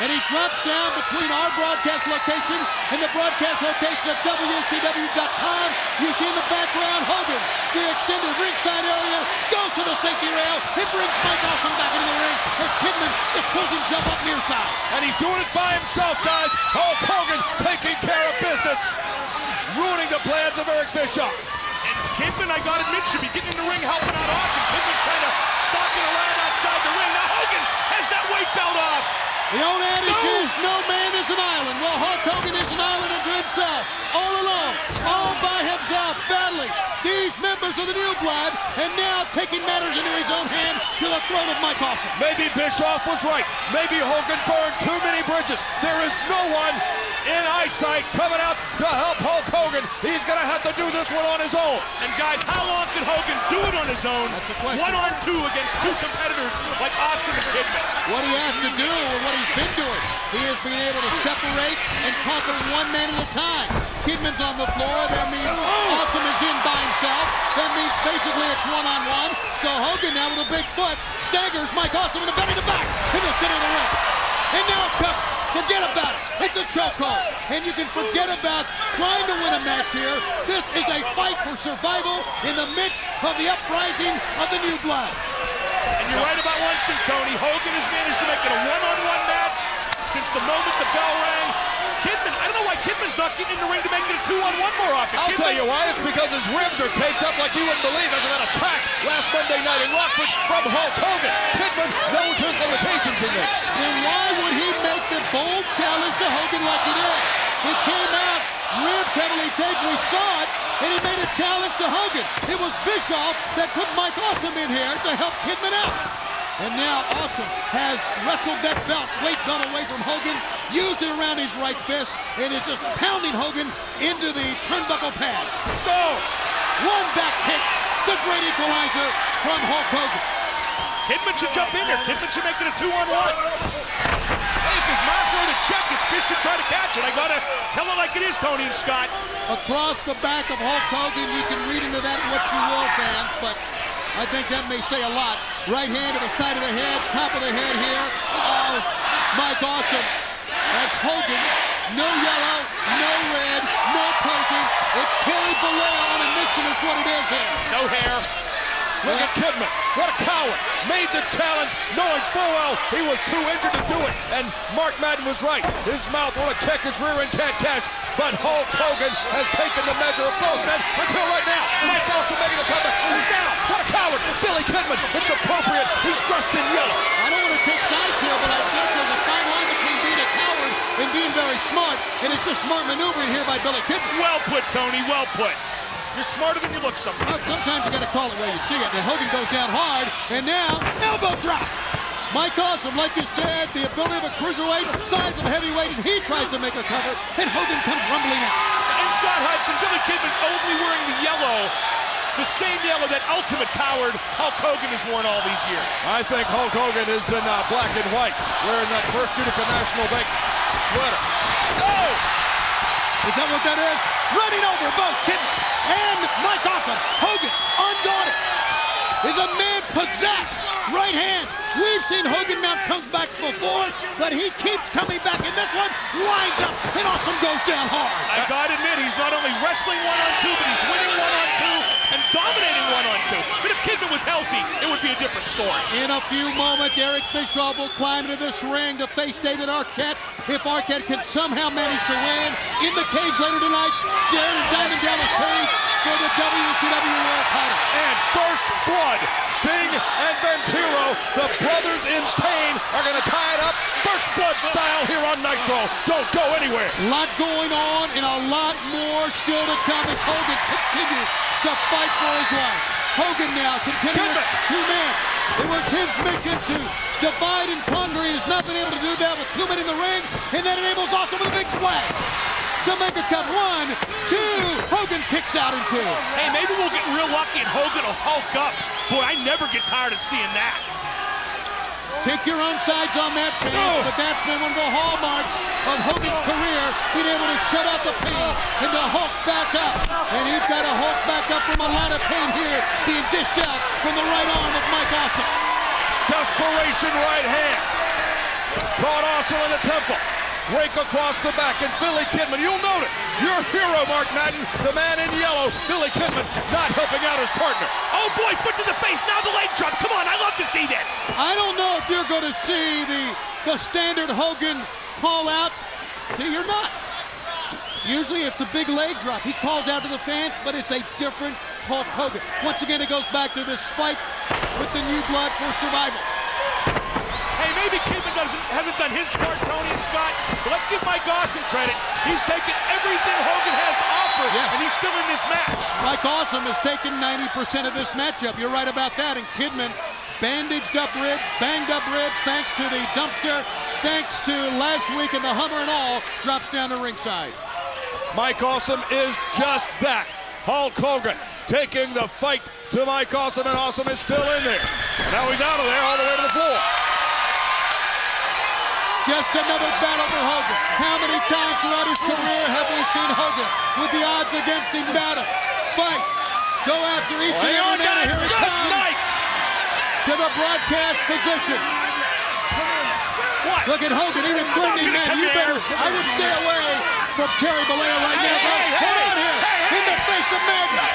And he drops down between our broadcast location and the broadcast location of WCW.com. You see in the background, Hogan, the extended ringside area, goes to the safety rail. It brings Mike Awesome back into the ring as Kidman just pulls himself up near side. And he's doing it by himself, guys. Hulk Hogan taking care of business, ruining the plans of Eric Bischoff. And Kidman, I gotta admit, should be getting in the ring helping out Awesome. Kidman's kind of stalking around outside the ring. Now Hogan has that weight belt off. The old adage is no man is an island. Well, Hulk Hogan is an island unto himself, all alone, all by himself, battling these members of the New Blood, and now taking matters into his own hand to the throne of Mike Awesome. Maybe Bischoff was right. Maybe Hogan burned too many bridges. There is no one in eyesight coming out to help Hulk Hogan. He's going to have to do this one on his own. And guys, how long can Hogan do it on his own? 1-on-2 against two competitors like Awesome and Kidman. What he has to do, or what he's been doing, he has been able to separate and conquer one man at a time. Kidman's on the floor. That means Awesome is in by himself. That means basically it's 1-on-1. So Hogan now with a big foot staggers Mike Awesome in the belly to back in the center of the ring. And now it's covered. Forget about it. It's a chokehold. And you can forget about trying to win a match here. This is a fight for survival in the midst of the uprising of the New Blood. And you're right about one thing, Tony. Hogan has managed to make it a one-on-one match since the moment the bell rang. Kidman Kidman. I don't know why Kidman's not getting in the ring to make it a 2-on-1 more often. I'll tell you why. It's because his ribs are taped up like you wouldn't believe after that attack last Monday night in Rockford from Hulk Hogan. Kidman knows his limitations in this. Then why would he make the bold challenge to Hogan like he did? He came out, ribs heavily taped, we saw it, and he made a challenge to Hogan. It was Bischoff that put Mike Awesome in here to help Kidman out. And now Awesome has wrestled that weight belt away from Hogan, used it around his right fist, and is just pounding Hogan into the turnbuckle pads. Go! One back kick, the great equalizer from Hulk Hogan. Kidman should jump in there. Kidman should make it a 2-on-1. Hey, if his mouth wrote a check, it's Fish should try to catch it. I gotta tell it like it is, Tony and Scott. Across the back of Hulk Hogan, you can read into that what you will, fans, but I think that may say a lot. Right hand to the side of the head, top of the head here. Oh, Mike Awesome. That's Hogan. No yellow, no red, no posing. It's Terry Bollea on a mission is what it is here. No hair. Look at Kidman. What a coward. Made the challenge knowing full well he was too injured to do it. And Mark Madden was right. His mouth will check his rear end can't cash. But Hulk Hogan has taken the measure of both men until right now. Mike Awesome making a comeback. And now, what a coward. Billy Kidman. It's appropriate. He's dressed in yellow. I don't want to take sides here, but I think there's a fine line between being a coward and being very smart. And it's just smart maneuvering here by Billy Kidman. Well put, Tony. Well put. You're smarter than you look sometimes. Sometimes you got to call it where you see it. And Hogan goes down hard, and now elbow drop. Mike Awesome, like you said, the ability of a cruiserweight, size of heavyweight, and he tries to make a cover, and Hogan comes rumbling out. And Scott Hudson, Billy Kidman's only wearing the yellow, the same yellow that Ultimate Coward Hulk Hogan has worn all these years. I think Hulk Hogan is in black and white, wearing that First Utica National Bank sweater. Oh! Is that what that is? Running over both Kidman and Mike Awesome. Hogan, undaunted, is a man possessed. Right hand. We've seen Hogan mount comebacks before, but he keeps coming back, and this one winds up, and Awesome goes down hard. I gotta admit, he's not only wrestling 1-on-2, but he's winning 1-on-2 and dominating 1-on-2. But if Kidman was healthy, it would be a different story. In a few moments, Eric Bischoff will climb into this ring to face David Arquette. If Arquette can somehow manage to win in the cage later tonight, Jarrett and Diamond Dallas Page for the WCW World title. And first blood, Sting and Vampiro, the brothers in pain, are going to tie it up first blood style here on Nitro. Don't go anywhere. A lot going on and a lot more still to come as Hogan continues to fight for his life. Hogan now continuing two men. It was his mission to divide and conquer. He has not been able to do that with 2 men in the ring, and that enables Awesome with a big splash to make a cut. 1, 2, Hogan kicks out in 2. Hey, maybe we'll get real lucky and Hogan will Hulk up. Boy, I never get tired of seeing that. Take your own sides on that pain, but that's been one of the hallmarks of Hogan's career, being able to shut out the pain and to Hulk back up. And he's got to Hulk back up from a lot of pain here, being dished out from the right arm of Mike Awesome. Desperation right hand. Caught Awesome in the temple. Rake across the back, and Billy Kidman, you'll notice, your hero, Mark Madden, the man in yellow, Billy Kidman, not helping out his partner. Oh boy, foot to the face, now the leg drop. Come on, I love to see this. I don't know if you're going to see the standard Hogan call out. See, you're not. Usually it's a big leg drop. He calls out to the fans, but it's a different Hulk Hogan. Once again, it goes back to this fight with the new blood for survival. Hey, maybe Kidman hasn't done his part, Tony and Scott, but let's give Mike Awesome credit. He's taken everything Hogan has to offer, and he's still in this match. Mike Awesome has taken 90% of this matchup. You're right about that. And Kidman, bandaged up ribs, banged up ribs, thanks to the dumpster, thanks to last week and the Hummer and all, drops down to ringside. Mike Awesome is just that. Hulk Hogan taking the fight to Mike Awesome, and Awesome is still in there. Now he's out of there all the way to the floor. Just another battle for Hogan. How many times throughout his career have we seen Hogan with the odds against him battle, fight, go after each and every man? Here he comes to the broadcast position. What? Look at Hogan, even threatening man. You better, I would stay away from Terry Bollea right now. Hold on here, in the face of madness.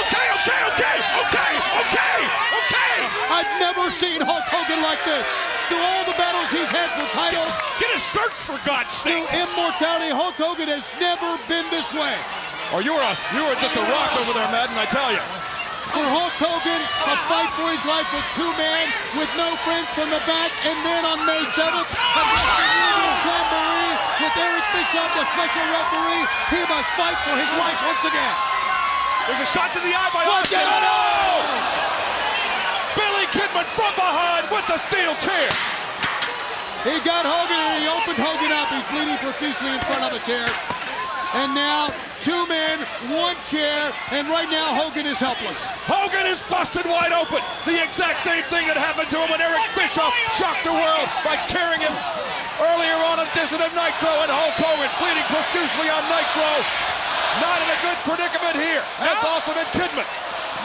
Okay. I've never seen Hulk Hogan like this. Through all the battles battles he's had for titles. Get a search, for God's sake. To immortality, Hulk Hogan has never been this way. Oh, you were just a rock over there, Madden, I tell you. For Hulk Hogan, a fight for his life with two men with no friends from the back, and then on May 7th, a Slamboree with Eric Bischoff, the special referee. He must fight for his life once again. There's a shot to the eye by Watch Austin. it! Oh! Billy Kidman from behind with the steel chair. He got Hogan and he opened Hogan up. He's bleeding profusely in front of us here. And now, two men, one chair, and right now Hogan is helpless. Hogan is busted wide open. The exact same thing that happened to him when Eric Bischoff shocked the world by carrying him earlier on a edition of Nitro, and Hulk Hogan bleeding profusely on Nitro. Not in a good predicament here. That's Awesome and Kidman.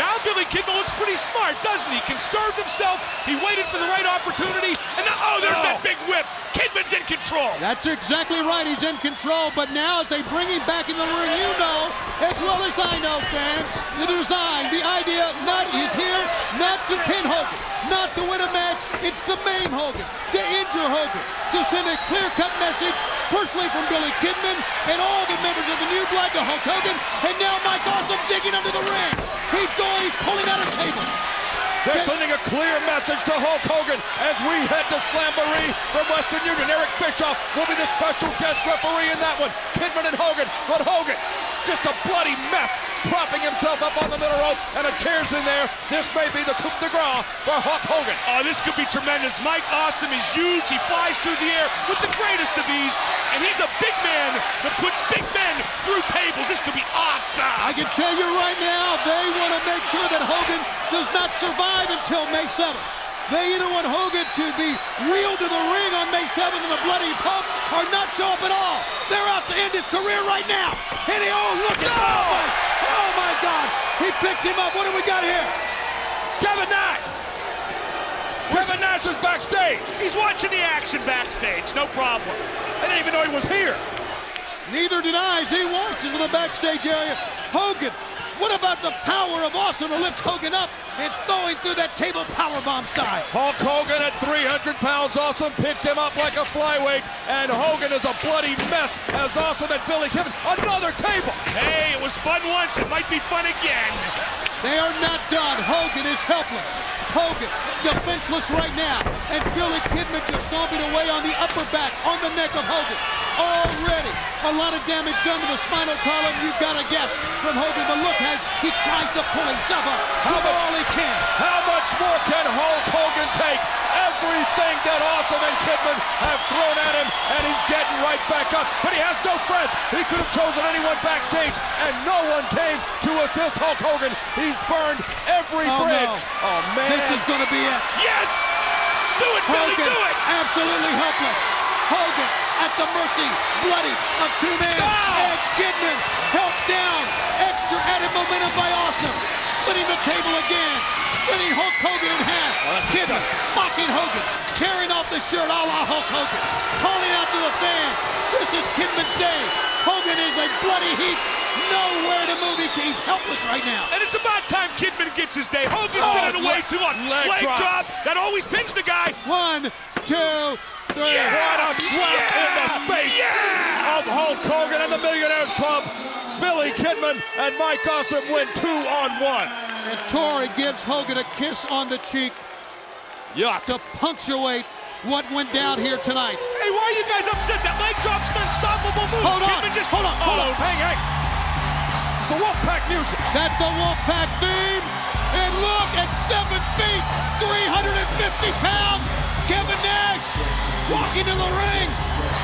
Now Billy Kidman looks pretty smart, doesn't he? Conserved himself. He waited for the right opportunity. And now, there's that big whip. Kidman's in control. That's exactly right. He's in control. But now as they bring him back in the ring, you know, as well as I know, fans, the design, the idea is here not to pin Hogan, not to win a match. It's to maim Hogan, to injure Hogan, to send a clear-cut message personally from Billy Kidman and all the members of the New Blood to Hulk Hogan. And now Mike Awesome digging under the ring. He's pulling out a table. They're sending a clear message to Hulk Hogan as we head to Slamboree from Western Union. Eric Bischoff will be the special guest referee in that one. Kidman and Hogan, but Hogan, just a bloody mess, propping himself up on the middle rope, and a chair's in there. This may be the coup de grace for Hulk Hogan. Oh, this could be tremendous. Mike Awesome is huge. He flies through the air with the greatest of ease, and he's a big man that puts big men through tables. This could be awesome. I can tell you right now, they want to make sure that Hogan does not survive until May 7th. They either want Hogan to be wheeled to the ring on May 7th in a bloody pump or not show up at all. They're out to end his career right now. And look at oh my God. He picked him up. What do we got here? Kevin Nash. Kevin Nash is backstage. He's watching the action backstage. No problem. I didn't even know he was here. Neither did I as he walks into the backstage area. Hogan. What about the power of Awesome to lift Hogan up and throwing through that table powerbomb style? Hulk Hogan at 300 pounds. Awesome picked him up like a flyweight, and Hogan is a bloody mess as Awesome and Billy Kidman. Another table. Hey, it was fun once. It might be fun again. They are not done. Hogan is helpless. Hogan defenseless right now, and Billy Kidman just stomping away on the upper back, on the neck of Hogan. Already a lot of damage done to the spinal column, you've got to guess, from Hogan. But look as he tries to pull himself up all he can. How much more can Hulk Hogan take? Everything that Awesome and Kidman have thrown at him, and he's getting right back up. But he has no friends. He could have chosen anyone backstage, and no one came to assist Hulk Hogan. He's burned every bridge. No. Oh, man. This is going to be it. Yes! Do it, Billy, Hogan, do it! absolutely helpless. Hogan at the mercy, bloody, of two men. And Kidman helped down. Extra added momentum by Awesome. Splitting the table again. Splitting Hulk Hogan in half. Kidman mocking Hogan. Tearing off the shirt a la Hulk Hogan. Calling out to the fans. This is Kidman's day. Hogan is a bloody heap. Nowhere to move. He's helpless right now. And it's about time Kidman gets his day. Hogan's been in the way too long. Leg drop. That always pins the guy. 1, 2, 3. What a slap in the face of Hulk Hogan and the Millionaires Club. Billy Kidman and Mike Awesome win 2-on-1. And Torrey gives Hogan a kiss on the cheek to punctuate what went down here tonight. Hey, why are you guys upset? That leg drop's an unstoppable move. Hold on. Kidman just Hold on. Hang. It's the Wolfpack music. That's the Wolfpack theme. And look at 7 feet, 350 pounds. Kevin Nash walking to the ring.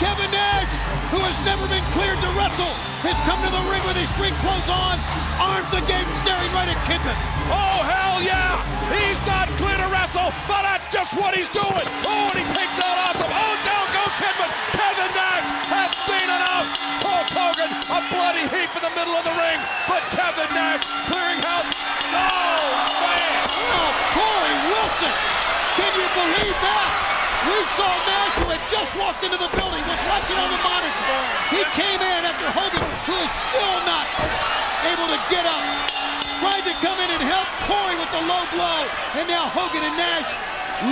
Kevin Nash, who has never been cleared to wrestle, has come to the ring with his street clothes on, arms again, staring right at Kidman. Oh, hell yeah! He's not clear to wrestle, but that's just what he's doing. Oh, and he takes out Awesome. Oh, down goes Kidman. Kevin Nash has seen enough. Hulk Hogan, a bloody heap in the middle of the ring, but Kevin Nash clearing house. Oh, man! Oh, Corey Wilson! Can you believe that? We saw Nash, who had just walked into the building, was watching on the monitor. He came in after Hogan, who is still not able to get up. Tried to come in and help Corey with the low blow. And now Hogan and Nash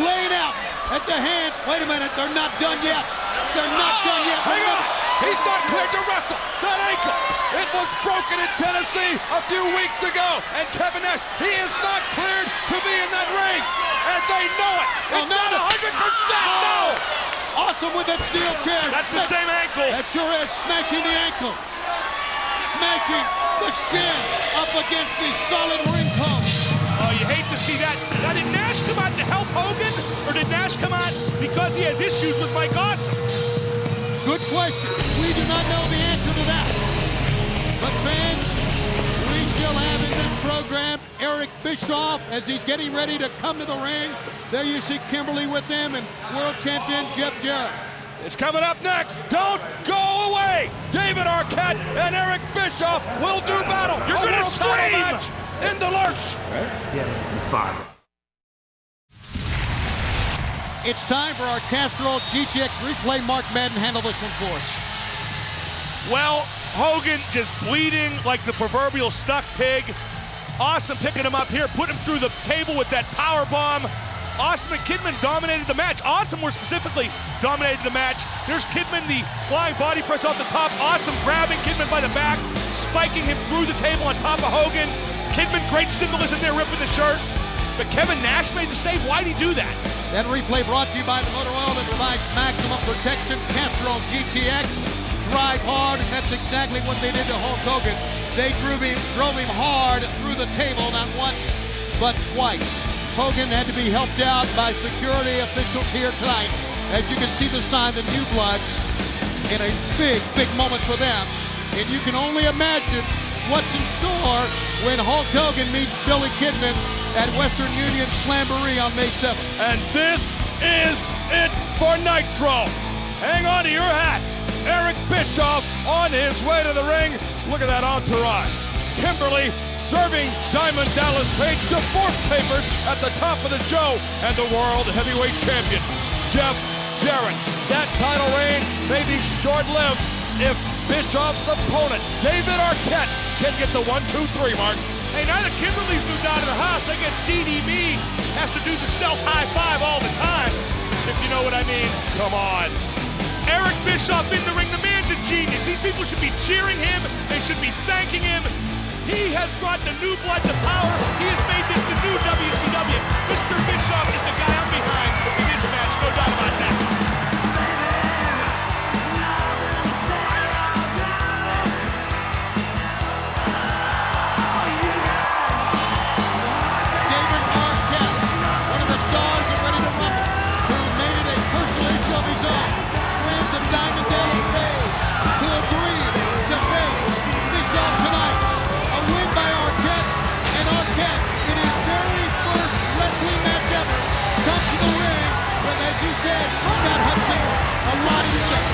laying out. at the hands. Wait a minute, they're not done yet. They're not done yet. Hang on. He's not cleared to wrestle. That ankle, it was broken in Tennessee a few weeks ago. And Kevin Nash, he is not cleared to be in that ring. And they know it. It's not 100%. No. Awesome with that steel chair. That's the same ankle. That sure is. Smashing the ankle. Smashing the shin up against the solid ring post. Oh, you hate to see that. Now, did Nash come out to help Hogan, or did Nash come out because he has issues with Mike Awesome? Good question. We do not know the answer to that. But fans, we still have in this program Eric Bischoff as he's getting ready to come to the ring. There you see Kimberly with him and world champion Jeff Jarrett. It's coming up next. Don't go away. David Arquette and Eric Bischoff will do battle. You're going to scream in the lurch. Yeah, you're fine. It's time for our Castrol GTX replay. Mark Madden, handle this one for us. Well, Hogan just bleeding like the proverbial stuck pig. Awesome picking him up here, put him through the table with that power bomb. Awesome and Kidman dominated the match. Awesome more specifically dominated the match. There's Kidman, the flying body press off the top. Awesome grabbing Kidman by the back, spiking him through the table on top of Hogan. Kidman, great symbolism there, ripping the shirt. But Kevin Nash made the save. Why'd he do that? That replay brought to you by the motor oil that provides maximum protection. Castrol GTX. Drive hard, and that's exactly what they did to Hulk Hogan. They drove him hard through the table, not once, but twice. Hogan had to be helped out by security officials here tonight. As you can see the sign, the new blood, in a big, big moment for them. And you can only imagine what's in store when Hulk Hogan meets Billy Kidman at Western Union Slamboree on May 7th. And this is it for Nitro. Hang on to your hats. Eric Bischoff on his way to the ring. Look at that entourage. Kimberly serving Diamond Dallas Page divorce papers at the top of the show, and the World Heavyweight Champion, Jeff Jarrett. That title reign may be short-lived if Bischoff's opponent, David Arquette, can get the 1-2-3 mark. Hey, now that Kimberly's moved out of the house, I guess DDB has to do the self-high-five all the time, if you know what I mean. Come on. Eric Bischoff in the ring, the man's a genius. These people should be cheering him. They should be thanking him. He has brought the new blood to power. He has made this the new WCW. Mr. Bischoff is the guy I'm behind in this match, no doubt about that. David Arquette, one of the stars of Ready to Rumble, who made it a personal issue of his own. Friends of Diamond Dallas Page, who agreed to face Bischoff tonight. A win by Arquette, and Arquette, in his very first wrestling match ever, comes to the ring with, as you said, Scott Hudson, a lot of stuff.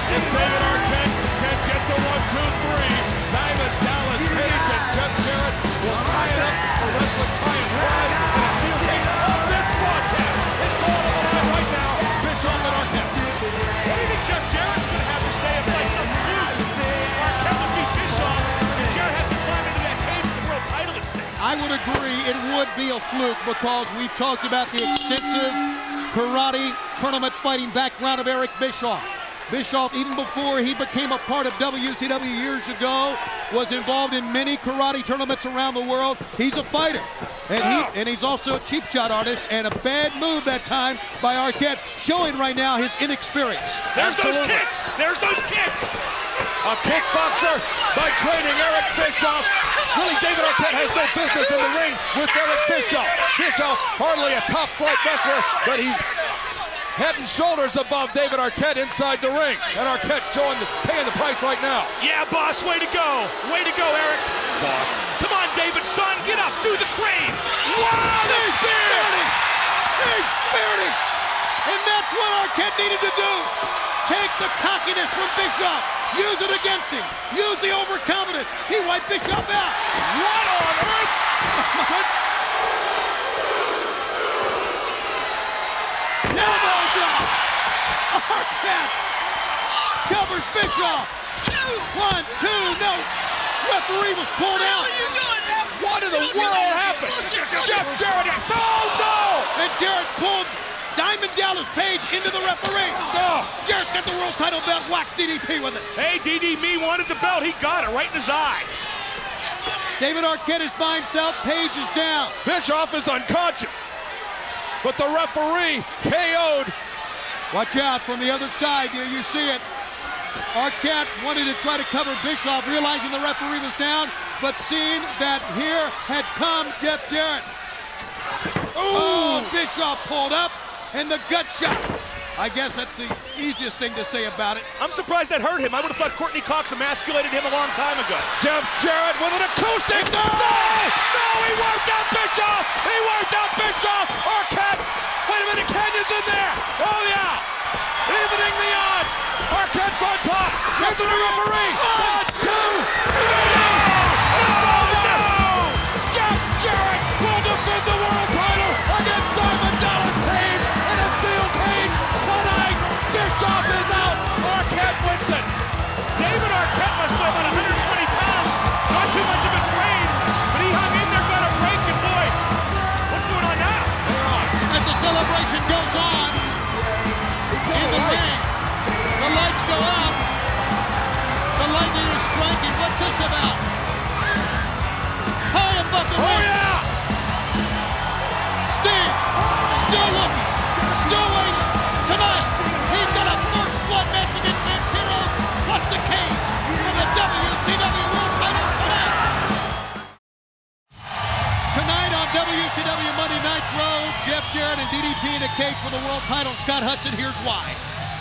If David Arquette can get the 1-2-3, Diamond Dallas Page and Jeff Jarrett will tie it up for Wrestling Times Prize in a steel cage on this broadcast. It's all on the line right now. Bischoff and Arquette. What do you think Jeff Jarrett's going to have to say if like some fluke? Arquette would beat Bischoff, and Jarrett has to climb into that cage with the world title at stake. I would agree it would be a fluke because we've talked about the extensive karate tournament fighting background of Eric Bischoff. Bischoff, even before he became a part of WCW years ago, was involved in many karate tournaments around the world. He's a fighter, and he's also a cheap shot artist, and a bad move that time by Arquette, showing right now his inexperience. There's those kicks! There's those kicks! A kickboxer by training Eric Bischoff. Really, David Arquette has no business in the ring with Eric Bischoff. Bischoff, hardly a top-flight wrestler, but he's head and shoulders above David Arquette inside the ring. And Arquette paying the price right now. Yeah, boss, way to go. Way to go, Eric. Boss. Come on, David, son, get up, do the crane. Wow, he's speared him. He's speared him. And that's what Arquette needed to do. Take the cockiness from Bischoff. Use it against him. Use the overconfidence. He wiped Bischoff out. What on earth? Elbow drop. Arquette covers Bischoff. 1, 2, no. Referee was pulled out. What in the world happened? Jeff Jarrett. No! And Jarrett pulled Diamond Dallas Page into the referee. Oh, Jarrett's got the world title belt, whacks DDP with it. Hey, DDP wanted the belt. He got it right in his eye. David Arquette is by himself. Page is down. Bischoff is unconscious, but the referee KO'd. Watch out from the other side. You see it. Arquette wanted to try to cover Bischoff, realizing the referee was down, but seeing that here had come Jeff Jarrett. Oh, Bischoff pulled up, and the gut shot. I guess that's the easiest thing to say about it. I'm surprised that hurt him. I would have thought Courtney Cox emasculated him a long time ago. Jeff Jarrett with an acoustic. No! No, he worked out Bischoff! He worked out Bischoff! Arquette! Wait a minute, Canyon's in there! Oh, yeah! Evening the odds! Arquette's on top! Here's the referee! 1, 2, 3! Oh, no! Jeff Jarrett will defend the world title against Diamond Dallas Page in a steel cage tonight! Bischoff is out! Arquette wins it! David Arquette must weigh about 120 pounds. Not too much of it frames, but he hung in there, got a break, and boy, what's going on now? As the celebration goes on in the ring, the lights go out. The lightning is striking. What's this about? High above the ring. Yeah! Sting, still looking, still waiting. Tonight, he's got a first blood match against Vampiro, plus the cage for the WCW World title tonight. Tonight on WCW Monday Nitro, Jeff Jarrett and DDP in a cage for the world title. Scott Hudson, here's why.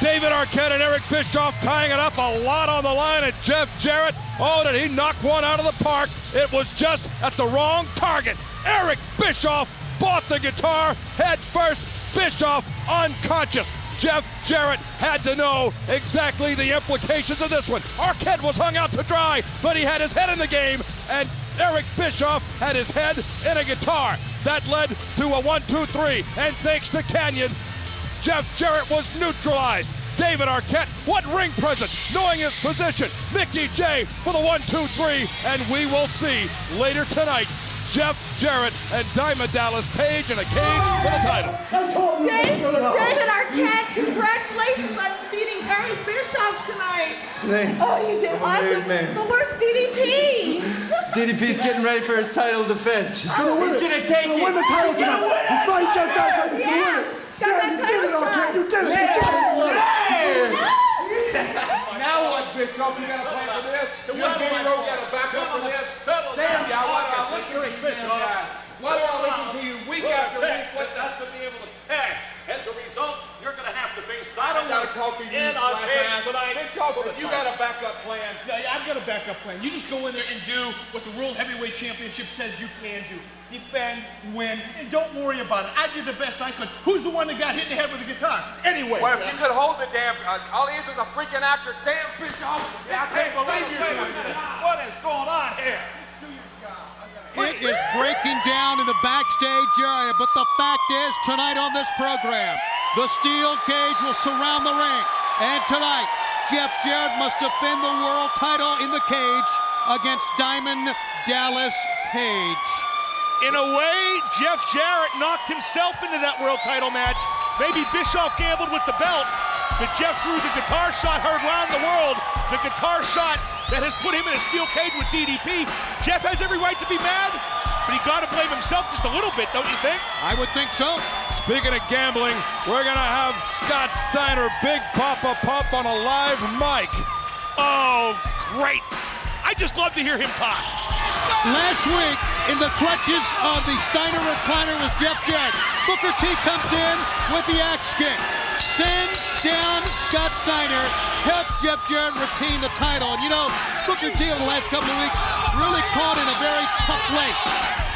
David Arquette and Eric Bischoff tying it up, a lot on the line, and Jeff Jarrett, oh, did he knock one out of the park? It was just at the wrong target. Eric Bischoff bought the guitar head first, Bischoff unconscious. Jeff Jarrett had to know exactly the implications of this one. Arquette was hung out to dry, but he had his head in the game, and Eric Bischoff had his head in a guitar. That led to a 1-2-3, and thanks to Canyon, Jeff Jarrett was neutralized. David Arquette, what ring presence, knowing his position. Mickey J for the 1-2-3, and we will see later tonight Jeff Jarrett and Diamond Dallas Page in a cage for the title. David Arquette, congratulations on beating Eric Bischoff tonight. Thanks. Oh, you did awesome. Man. But where's DDP? DDP's getting ready for his title defense. He's gonna take it. Win the title tonight. He's fighting Jeff Jarrett. He's gonna win it. Got that title shot. You did it. Now what, Bischoff? You got a plan for this? You got a backup for this? Damn, y'all, why do I listen to you, guys? Why do I listen to you week after week? What not to be able to cash. As a result, you're going to have to face I don't want to talk to you, in a cage tonight. Bischoff, you got a backup plan. Yeah, I've got a backup plan. You just go in there and do what the World Heavyweight Championship says you can do. Defend, win, and don't worry about it. I did the best I could. Who's the one that got hit in the head with the guitar? Anyway. Well, if you could hold the damn, all he is a freaking actor. Damn, Bischoff. I can't believe you. What is going on here? It is breaking down in the backstage area, but the fact is, tonight on this program, the steel cage will surround the ring. And tonight, Jeff Jarrett must defend the world title in the cage against Diamond Dallas Page. In a way, Jeff Jarrett knocked himself into that world title match. Maybe Bischoff gambled with the belt, but Jeff threw the guitar shot heard around the world, the guitar shot that has put him in a steel cage with DDP. Jeff has every right to be mad, but he got to blame himself just a little bit, don't you think? I would think so. Speaking of gambling, we're going to have Scott Steiner, Big Papa Pump on a live mic. Oh, great. I just love to hear him talk. Last week, in the clutches of the Steiner recliner was Jeff Jarrett. Booker T comes in with the axe kick, sends down Scott Steiner, helps Jeff Jarrett retain the title. And you know, Booker T over the last couple of weeks really caught in a very tough place.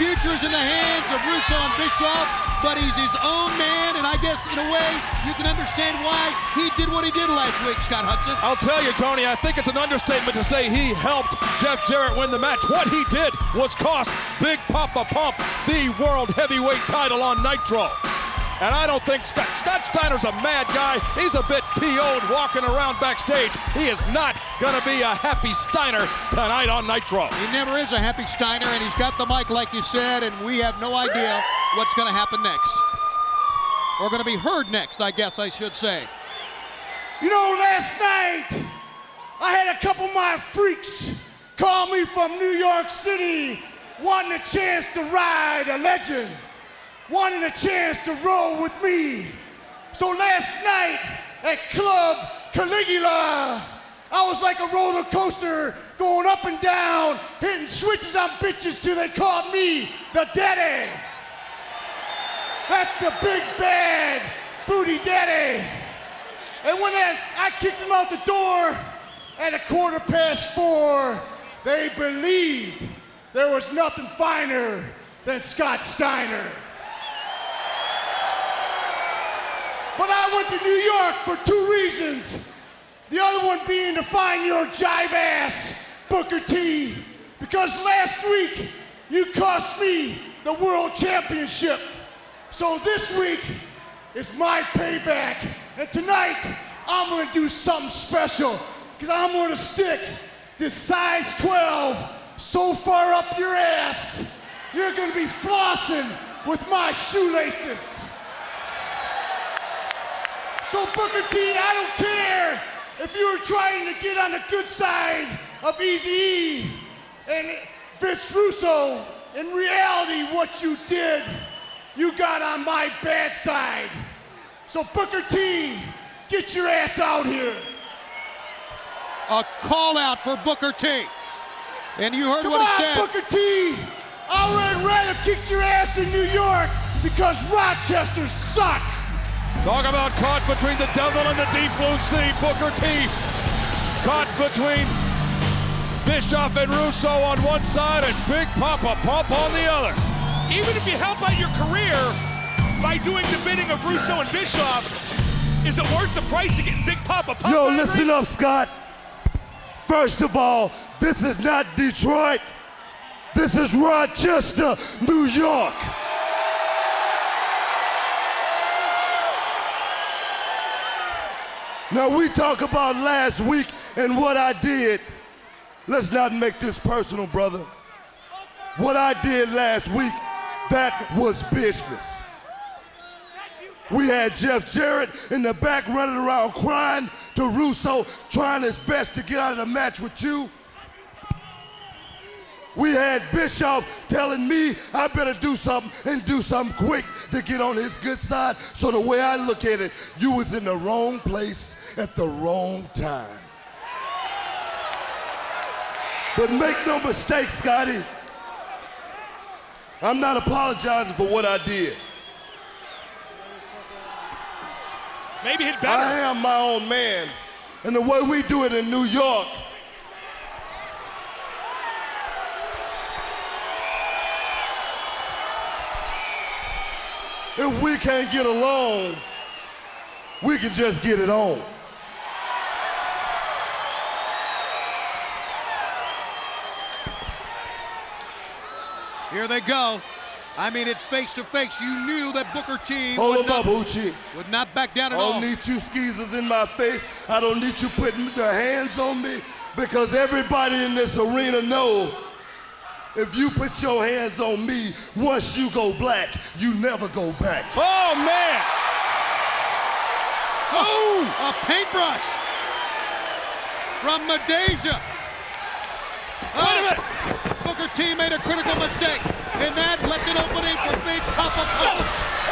Future's in the hands of Russo and Bischoff, but he's his own man, and I guess in a way you can understand why he did what he did last week, Scott Hudson. I'll tell you, Tony, I think it's an understatement to say he helped Jeff Jarrett win the match. What he did was cost Big Papa Pump the World Heavyweight title on Nitro. And I don't think Scott Steiner's a mad guy. He's a bit PO'd walking around backstage. He is not going to be a happy Steiner tonight on Nitro. He never is a happy Steiner, and he's got the mic like you said, and we have no idea what's going to happen next. Or going to be heard next, I guess I should say. You know, last night, I had a couple of my freaks call me from New York City, wanting a chance to ride a legend, wanting a chance to roll with me. So last night at Club Caligula, I was like a roller coaster going up and down, hitting switches on bitches till they called me the daddy. That's the big bad booty daddy. And when I kicked them out the door at 4:15, they believed there was nothing finer than Scott Steiner. But I went to New York for 2 reasons. The other one being to find your jive ass, Booker T. Because last week, you cost me the World Championship. So this week is my payback. And tonight, I'm gonna do something special. Because I'm gonna stick this size 12 so far up your ass, you're gonna be flossing with my shoelaces. So Booker T, I don't care if you were trying to get on the good side of Eazy-E and Vince Russo. In reality, what you did, you got on my bad side. So Booker T, get your ass out here. A call out for Booker T. And you heard Come what on, he said. Booker T, I would rather kick your ass in New York because Rochester sucks. Talk about caught between the devil and the deep blue sea. Booker T caught between Bischoff and Russo on one side and Big Papa Pump on the other. Even if you help out your career by doing the bidding of Russo and Bischoff, is it worth the price of getting Big Papa Pump? Yo, listen up, Scott. First of all, this is not Detroit. This is Rochester, New York. Now we talk about last week and what I did. Let's not make this personal, brother. What I did last week, that was business. We had Jeff Jarrett in the back running around crying to Russo, trying his best to get out of the match with you. We had Bischoff telling me I better do something and do something quick to get on his good side. So the way I look at it, you was in the wrong place at the wrong time. But make no mistake, Scotty, I'm not apologizing for what I did. Maybe hit better. I am my own man, and the way we do it in New York, if we can't get along, we can just get it on. Here they go. I mean, it's face to face. You knew that Booker T Hold up, Uchi. would not back down at I all. don't need you skeezers in my face. I don't need you putting their hands on me, because everybody in this arena know if you put your hands on me, once you go black, you never go back. Oh, man! Oh, a paintbrush from Madeja. Wait a minute. Booker T made a critical mistake, and that left an opening for Big Papa Pump.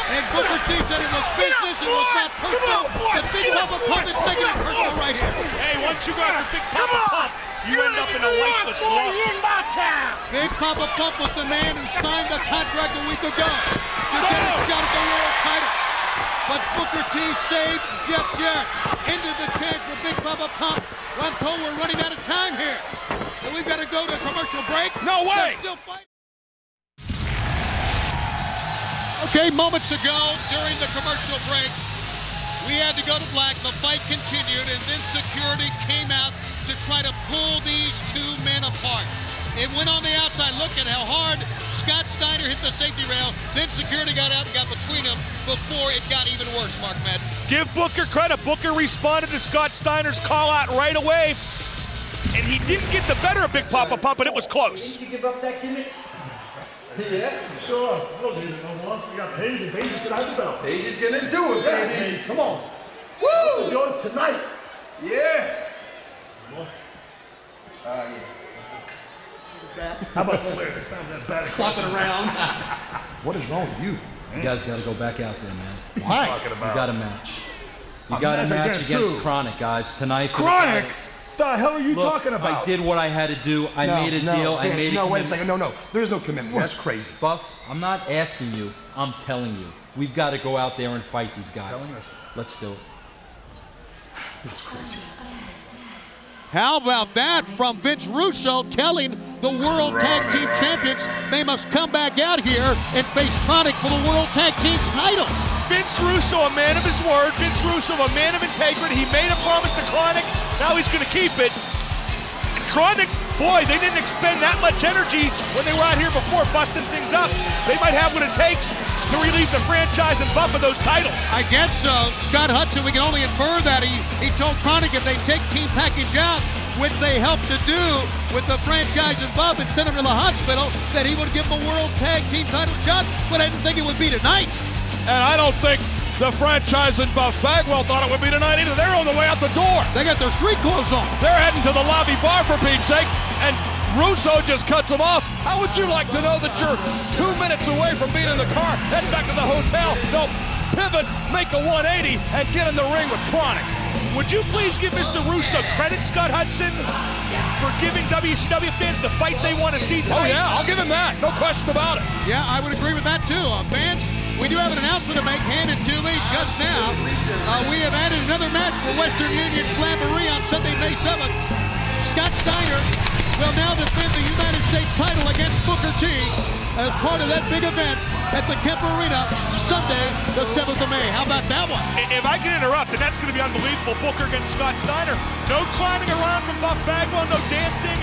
And Booker T said it was business, it was not personal. And Big Papa Pump is making it personal right here. Hey, once you go after Big Papa Pump, you end up in a lifeless slump. Big Papa Pump was the man who signed the contract a week ago to get a shot at the world title. But Booker T saved Jeff Jarrett into the chance for Big Papa Pump. Well, I'm told we're running out of time here. So we've got to go to a commercial break. No way! Still fighting. Okay, moments ago during the commercial break, we had to go to black. The fight continued, and then security came out to try to pull these two men apart. It went on the outside. Look at how hard Scott Steiner hit the safety rail. Then security got out and got between them before it got even worse, Mark Madden. Give Booker credit. Booker responded to Scott Steiner's call out right away, and he didn't get the better of Big Papa Pump, but it was close. Did you give up that gimmick? Yeah, sure. I don't need it no more. We got Paige, and Paige is gonna have the belt. Paige is gonna do it, baby. Paige, come on. Woo! It's yours tonight. Yeah. Yeah. How about Flair? The sound of that bat Flopping around. What is wrong with you? You guys got to go back out there, man. Why? You got a match. You got a match against Kronic, guys, tonight. Kronic? The hell are you Look, talking about? I did what I had to do. I made a deal. I made a No, wait a commitment. second. No. There's no commitment. That's crazy. Buff, I'm not asking you. I'm telling you. We've got to go out there and fight these guys. Telling us. Let's do it. It's crazy. How about that from Vince Russo telling the World Tag Team Champions they must come back out here and face Kronic for the World Tag Team title. Vince Russo, a man of his word. Vince Russo, a man of integrity. He made a promise to Kronic. Now he's going to keep it. And Kronic, boy, they didn't expend that much energy when they were out here before busting things up. They might have what it takes to relieve the franchise and Buff of those titles. I guess so. Scott Hudson, we can only infer that he told Kronic if they take Team Package out, which they helped to do with the franchise and Buff and send him to the hospital, that he would give him a World Tag Team title shot, but I didn't think it would be tonight. And I don't think the franchise and Buff Bagwell thought it would be tonight either. They're on the way out the door. They got their street clothes on. They're heading to the lobby bar for Pete's sake, and Russo just cuts them off. How would you like to know that you're 2 minutes away from being in the car, head back to the hotel, no, pivot, make a 180, and get in the ring with Kronic? Would you please give Mr. Russo credit, Scott Hudson, for giving WCW fans the fight they want to see tonight? Oh yeah, I'll give him that. No question about it. Yeah, I would agree with that too. Fans, we do have an announcement to make handed to me just now. We have added another match for Western Union Slamboree on Sunday, May 7th. Scott Steiner will now defend the United States title against Booker T as part of that big event at the Kemp Arena, Sunday, the 7th of May. How about that one? If I can interrupt, and that's going to be unbelievable, Booker against Scott Steiner. No clowning around from Buff Bagwell, no dancing,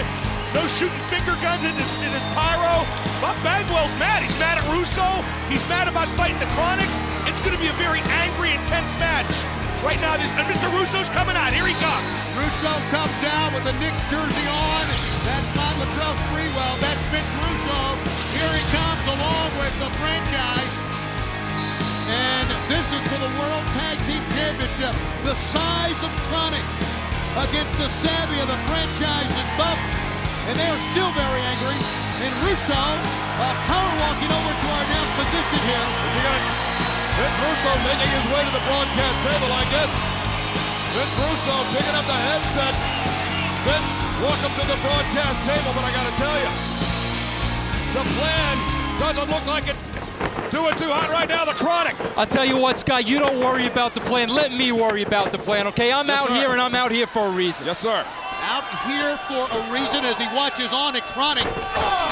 no shooting finger guns in his pyro. Buff Bagwell's mad. He's mad at Russo. He's mad about fighting the Kronic. It's going to be a very angry, intense match. Right now, Mr. Russo's coming out. Here he comes. Russo comes out with the Knicks jersey on. That's not Latrell Sprewell. That's Vince Russo. Here he comes along with the franchise. And this is for the World Tag Team Championship. The size of Kronic against the savvy of the franchise and Buff. And they are still very angry. And Russo power walking over to our announced position here. Is he going to... Vince Russo making his way to the broadcast table, I guess. Vince Russo picking up the headset. Vince, welcome to the broadcast table, but I gotta tell you, the plan doesn't look like it's doing too hot right now, the Kronic. I'll tell you what, Scott, you don't worry about the plan. Let me worry about the plan, okay? I'm out here, and I'm out here for a reason. Yes, sir. Out here for a reason as he watches on at Kronic.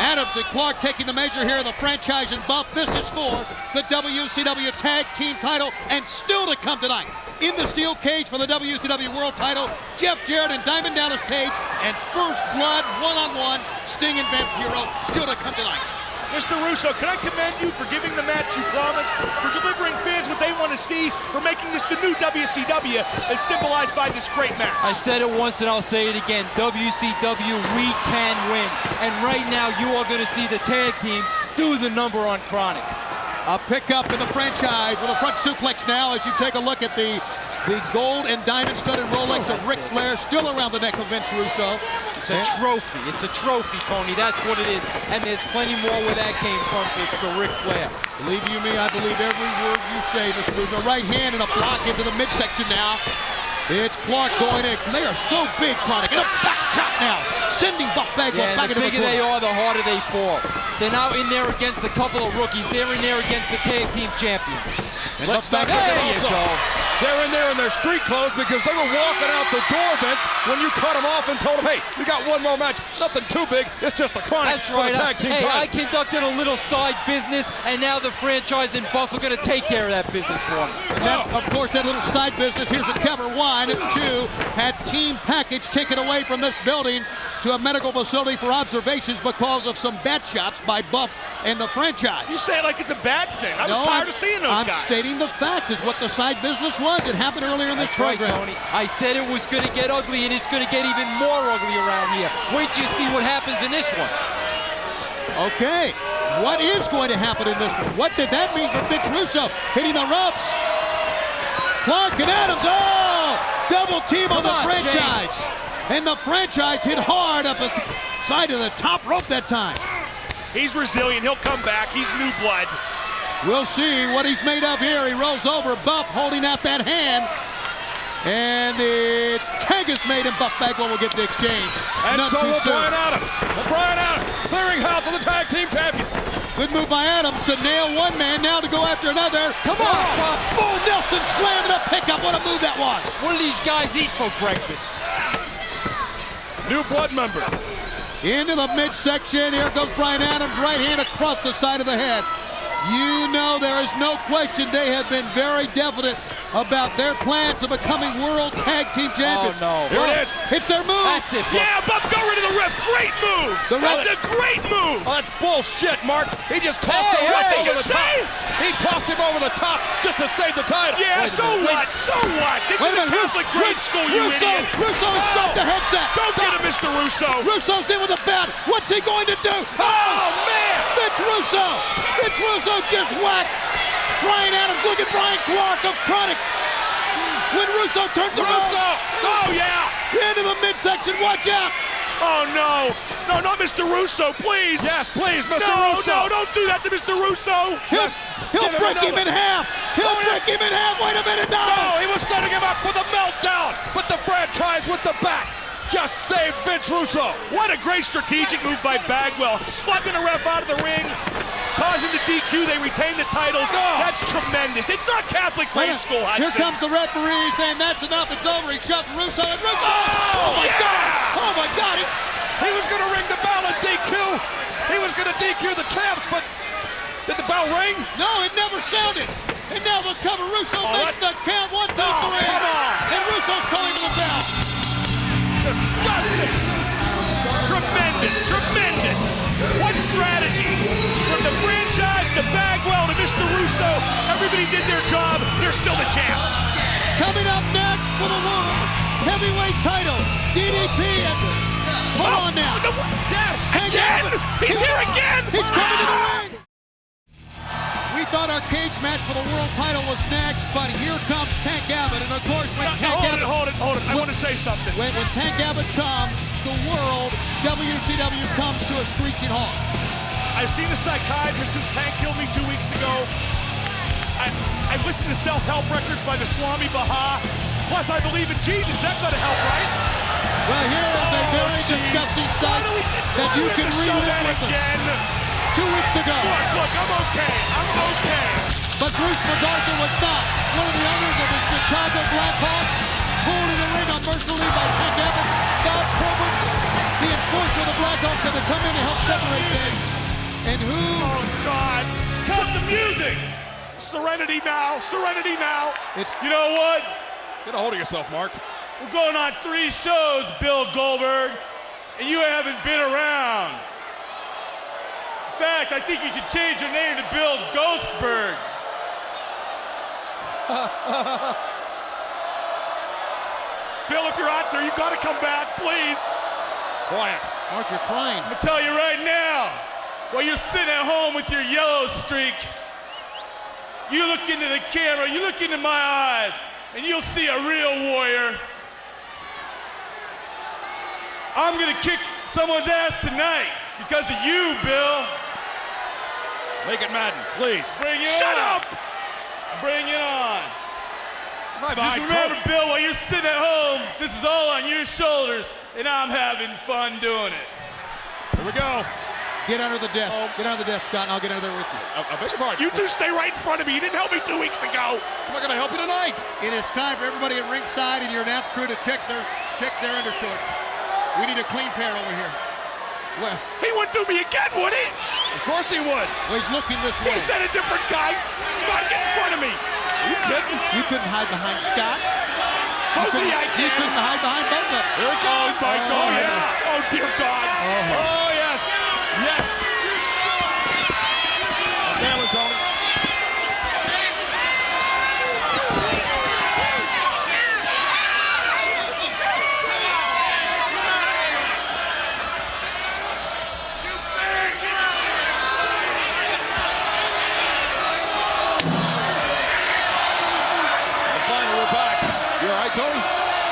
Adams and Clark taking the measure here of the franchise and Buff. This is for the WCW Tag Team title, and still to come tonight. In the steel cage for the WCW World title, Jeff Jarrett and Diamond Dallas Page, and First Blood one-on-one, Sting and Vampiro, still to come tonight. Mr. Russo, can I commend you for giving the match you promised, for delivering fans what they want to see, for making this the new WCW as symbolized by this great match? I said it once and I'll say it again. WCW, we can win. And right now you are going to see the tag teams do the number on Kronic. A pickup in the franchise with a front suplex now as you take a look at the gold and diamond studded Rolex of Ric Flair still around the neck of Vince Russo. It's a trophy. It's a trophy, Tony. That's what it is. And there's plenty more where that came from for Ric Flair. Believe you me, I believe every word you say, Mr. Russo. Right hand and a block into the midsection now. It's Clark going in. They are so big, Kronic. And a back shot now. Sending Buff Bagwell back into the corner. The bigger they are, the harder they fall. They're now in there against a couple of rookies. They're in there against the tag team champions. And let's back there you go. They're in there in their street clothes because they were walking out the door, Vince, when you cut them off and told them, hey, we got one more match. Nothing too big. It's just the Kronic That's right. for the tag team title. I conducted a little side business, and now the franchise and Buff are going to take care of that business for me. And that, of course, that little side business, here's a cover. 1 and 2 had Team Package taken away from this building to a medical facility for observations because of some bad shots by Buff and the franchise. You say it like it's a bad thing. I was tired of seeing those guys. I'm stating the fact is what the side business was. It happened earlier in this program. Right, Tony. I said it was going to get ugly, and it's going to get even more ugly around here. Wait till you see what happens in this one. Okay. What is going to happen in this one? What did that mean for Vince Russo? Hitting the ropes. Clark and Adams, oh! Double team on the franchise. And the franchise hit hard up the side of the top rope that time. He's resilient. He'll come back. He's new blood. We'll see what he's made of here. He rolls over. Buff holding out that hand. And the tag is made, and Buff Bagwell will get the exchange. And Not so too will soon. Brian Adams. Brian Adams, clearing house of the tag team champion. Good move by Adams to nail one man, now to go after another. Come on, Buff. Full Nelson slam and a pickup. What a move that was. What do these guys eat for breakfast? New blood members. Into the midsection. Here goes Brian Adams. Right hand across the side of the head. You know there is no question they have been very definite about their plans of becoming World Tag Team Champions. Oh, no. Here it is. It's their move. That's it, Buff. Yeah, Buff got rid of the ref. Great move. That's a great move. Oh, that's bullshit, Mark. He just tossed him what right did over you the say? top. He tossed him over the top just to save the title. Yeah, so what? So what? This is a Catholic grade school, you idiot. Russo's dropped the headset. Don't get him, Mr. Russo. Russo's in with a bat. What's he going to do? Oh, man. Vince Russo. Vince Russo just whacked Brian Adams. Look at Brian Clark of Kronic. When Russo turns around. Oh, yeah. Into the midsection. Watch out. Oh, no. No, not Mr. Russo, please. Yes, please, Mr. No, Russo. no, don't do that to Mr. Russo. He'll break him in half. He'll break him in half. Wait a minute. No, he was setting him up for the meltdown. But the franchise with the back just saved Vince Russo. What a great strategic move by Bagwell. Slugging the ref out of the ring, causing the DQ. They retain the titles. That's tremendous. It's not Catholic grade school, Hudson. Here comes the referee saying that's enough. It's over. He shoves Russo and Russo. Oh, my God. Oh, my God. He was going to ring the bell and DQ. He was going to DQ the champs, but did the bell ring? No, it never sounded. And now the cover. Russo makes the count. 1, 2, 3. Come on. And Russo's calling the bell. Disgusting. Tremendous, tremendous. What strategy. From the franchise to Bagwell to Mr. Russo, everybody did their job. They're still the champs. Coming up next for the World Heavyweight title, DDP. Hold on now. No, yes, again. He's here again. He's coming to the ring. We thought our cage match for the world title was next, but here comes Tank Abbott, and of course when Tank Abbott... Hold it. I want to say something. When Tank Abbott comes, the world, WCW comes to a screeching halt. I've seen a psychiatrist since Tank killed me 2 weeks ago. I've listened to self-help records by the Swami Baha. Plus, I believe in Jesus. That's got to help, right? Well, here is a very disgusting stuff that you can relive with us. 2 weeks ago. Look, I'm okay. But Bruce McArthur was not. One of the owners of the Chicago Blackhawks, pulled in the ring unmercifully by Tank Abbott. Bob Probert, the enforcer of the Blackhawks, had to come in and help separate things. And who? Oh, God. Cut the music. Serenity now. You know what? Get a hold of yourself, Mark. We're going on 3 shows, Bill Goldberg, and you haven't been around. In fact, I think you should change your name to Bill Ghostberg. Bill, if you're out there, you got to come back, please. Quiet. Mark, you're crying. I'm going to tell you right now, while you're sitting at home with your yellow streak, you look into the camera, you look into my eyes, and you'll see a real warrior. I'm going to kick someone's ass tonight because of you, Bill. Make it Madden, please. Bring it Shut on. up! Bring it on. Just remember, Bill, while you're sitting at home, this is all on your shoulders, and I'm having fun doing it. Here we go. Get under the desk. Get under the desk, Scott, and I'll get under there with you. I beg your pardon. You two stay right in front of me. You didn't help me 2 weeks ago. Am I going to help you tonight? It is time for everybody at ringside and your announce crew to check their undershorts. We need a clean pair over here. Well, he wouldn't do me again, would he? Of course he would. Well, he's looking this way. He said a different guy. Scott, get in front of me. Are you kidding? You couldn't hide behind Scott. Both of you, I You couldn't hide behind both of us. Here it comes. Oh, my God. Yeah. Oh, dear God. Oh, yes. Yes. Nail it, Tony.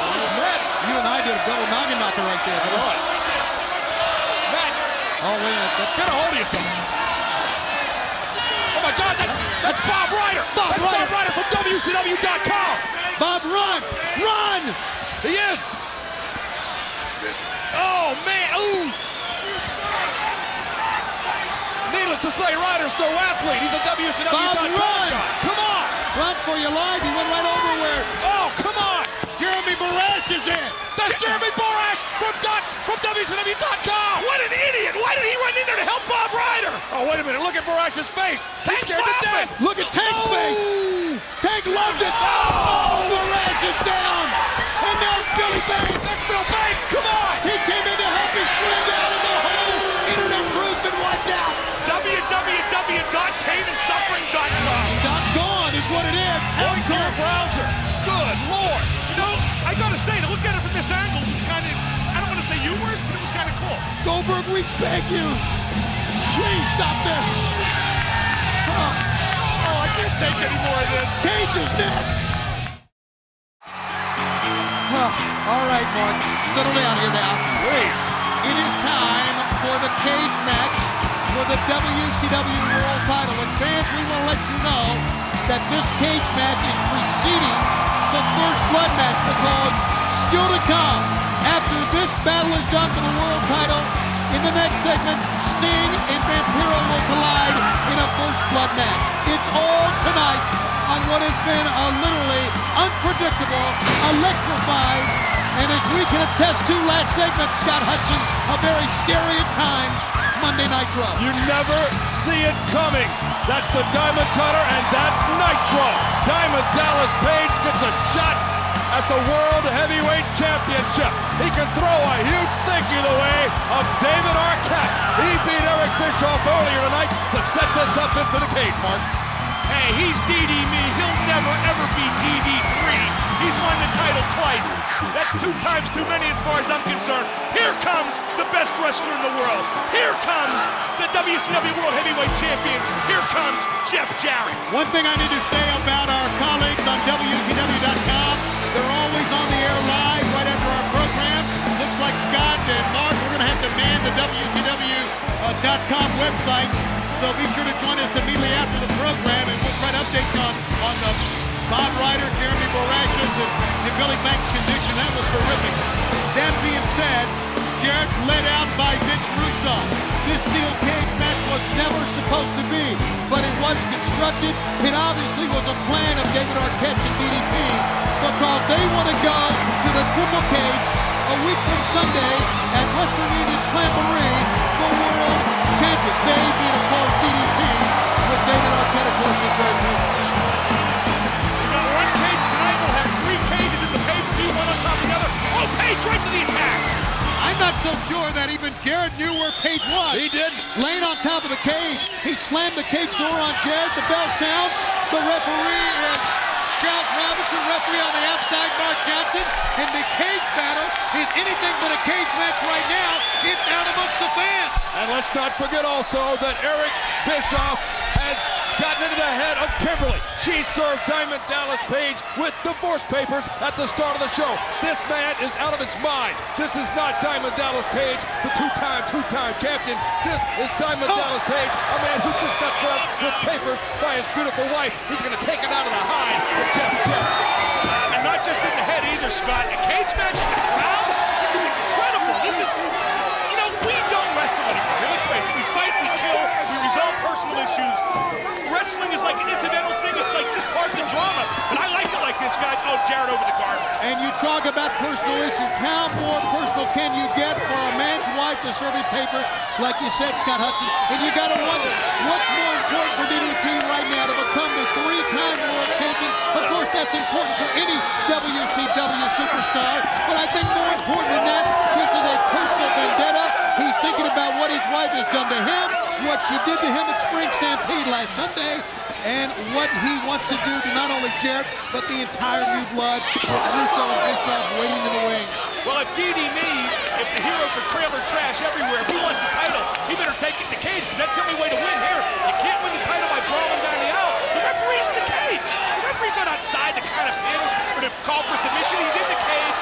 You and I did a double noggin knocker right there. I know it. Matt. Oh, wait a minute. Get a hold of yourself. Oh, my God. That's Bob Ryder. Bob Ryder from WCW.com. Bob, run. Run. He is. Oh, man. Ooh. Needless to say, Ryder's no athlete. He's a WCW.com guy. Come on. Run for your life. He went right over where. Oh, come on. Jeremy Borash is in. That's Jeremy Borash from WCW.com. What an idiot. Why did he run in there to help Bob Ryder? Oh, wait a minute. Look at Borash's face. He's scared to death. Look at Tank's face. Tank loved it. Oh, Borash is down. And now Billy Banks. That's Bill Banks. Come on. He came in to help his friend out of the whole internet crew's been wiped out. www.painandsuffering.com. .gone is what it is. Point your browser. Good Lord. You know, I gotta say, to look at it from this angle was kind of, I don't want to say humorous, but it was kind of cool. Goldberg, we beg you. Please stop this. Oh, I can't take any more of this. Cage is next. All right, Mark. Settle down here now. Please. It is time for the cage match for the WCW World title. And fans, we want to let you know that this cage match is preceding the first blood match, because still to come, after this battle is done for the world title, in the next segment, Sting and Vampiro will collide in a first blood match. It's all tonight on what has been a literally unpredictable, electrified, and as we can attest to last segment, Scott Hudson, a very scary at times Monday Nitro. You never see it coming. That's the Diamond Cutter, and that's Nitro. Diamond Dallas Page gets a shot at the World Heavyweight Championship. He can throw a huge thinky the way of David Arquette. He beat Eric Bischoff earlier tonight to set this up into the cage, Mark. Hey, he's DD me. He'll never, ever be DD3. He's won the title twice. That's 2 times too many as far as I'm concerned. Here comes the best wrestler in the world. Here comes the WCW World Heavyweight Champion. Here comes Jeff Jarrett. One thing I need to say about our colleagues on WCW.com, they're always on the air live right after our program. Looks like Scott and Mark, we're going to have to man the WCW.com website. So be sure to join us immediately after the program, and we'll try to update you on the Bob Ryder, Jeremy Borashis, and Billy Banks' condition. That was horrific. That being said, Jarrett led out by Vince Russo. This steel cage match was never supposed to be, but it was constructed. It obviously was a plan of David Arquette and DDP, because they want to go to the triple cage a week from Sunday at Western Union Slamboree for World Champion. They being, of course, DDP, with David Arquette, of course, is very close. One cage tonight. We'll have 3 cages in the pay-per-view, one on top of the other. Oh, Page right to the attack. I'm not so sure that even Jarrett knew where Page was. He did. Laying on top of the cage. He slammed the cage door on Jarrett. The bell sounds. The referee is Charles Robinson, referee on the outside, Mark Johnson. And the cage battle is anything but a cage match right now. It's out amongst the fans. And let's not forget also that Eric Bischoff has gotten into the head of Kimberly. She served Diamond Dallas Page with divorce papers at the start of the show. This man is out of his mind. This is not Diamond Dallas Page, the two-time champion. This is Diamond Dallas Page, a man who just got served with papers by his beautiful wife. He's going to take it out of the hide of Jeff. And not just in the head either, Scott. A cage match in the crowd? This is incredible. This is, you know, we don't wrestle anymore. Here, let's face it. We fight, we kill, we resolve personal issues. Wrestling is like an incidental thing. It's like just part of the drama. But I like it like this, guys. Oh, Jarrett over the guardrail. And you talk about personal issues. How more personal can you get for a man's wife to serve him papers, like you said, Scott Hudson? And you got to wonder, what's more important for DDP right now to become the 3-time world champion? Of course, that's important for any WCW superstar. But I think more important than that, this is a personal vendetta. He's thinking about what his wife has done to him, what she did to him at Spring Stampede last Sunday, and what he wants to do to not only Jarrett, but the entire new blood with Russo and Bischoff waiting in the wings. Well, if DD me, if the hero for trailer trash everywhere, if he wants the title, he better take it in the cage, because that's the only way to win here. You can't win the title by brawling down the aisle. The referee's in the cage. The referee's not outside to kind of pin or to call for submission. He's in the cage.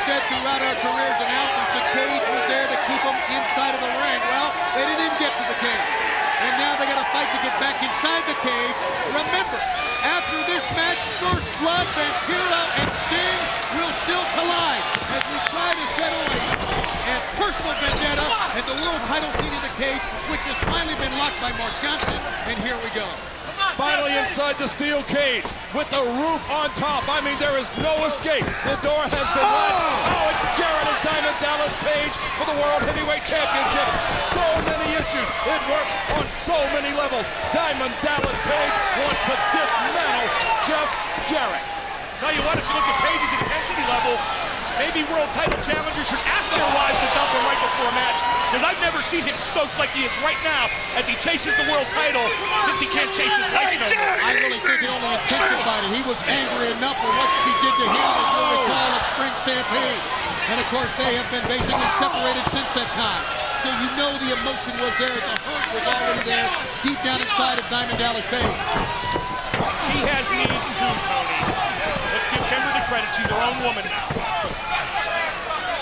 said throughout our careers, announcers, the cage was there to keep them inside of the ring. Well, they didn't even get to the cage. And now they got to fight to get back inside the cage. Remember, after this match, First Blood, Vampiro, and Sting will still collide as we try to settle a personal vendetta and the world title scene in the cage, which has finally been locked by Mark Johnson. And here we go. Finally inside the steel cage with the roof on top. I mean, there is no escape. The door has been latched. Oh, it's Jarrett and Diamond Dallas Page for the World Heavyweight Championship. So many issues. It works on so many levels. Diamond Dallas Page wants to dismantle Jeff Jarrett. Tell you what, if you look at Page's intensity level, maybe world title challengers should ask their wives to dump him right before a match, because I've never seen him stoked like he is right now as he chases the world title, since he can't chase his wife no more. I really think it only intensified it. He was angry enough for what she did to him, as you'll recall, at Spring Stampede. And of course, they have been basically separated since that time. So you know the emotion was there, the hurt was already there, deep down inside of Diamond Dallas Page. She has needs too, Tony. Let's give Kimberly credit. She's her own woman now.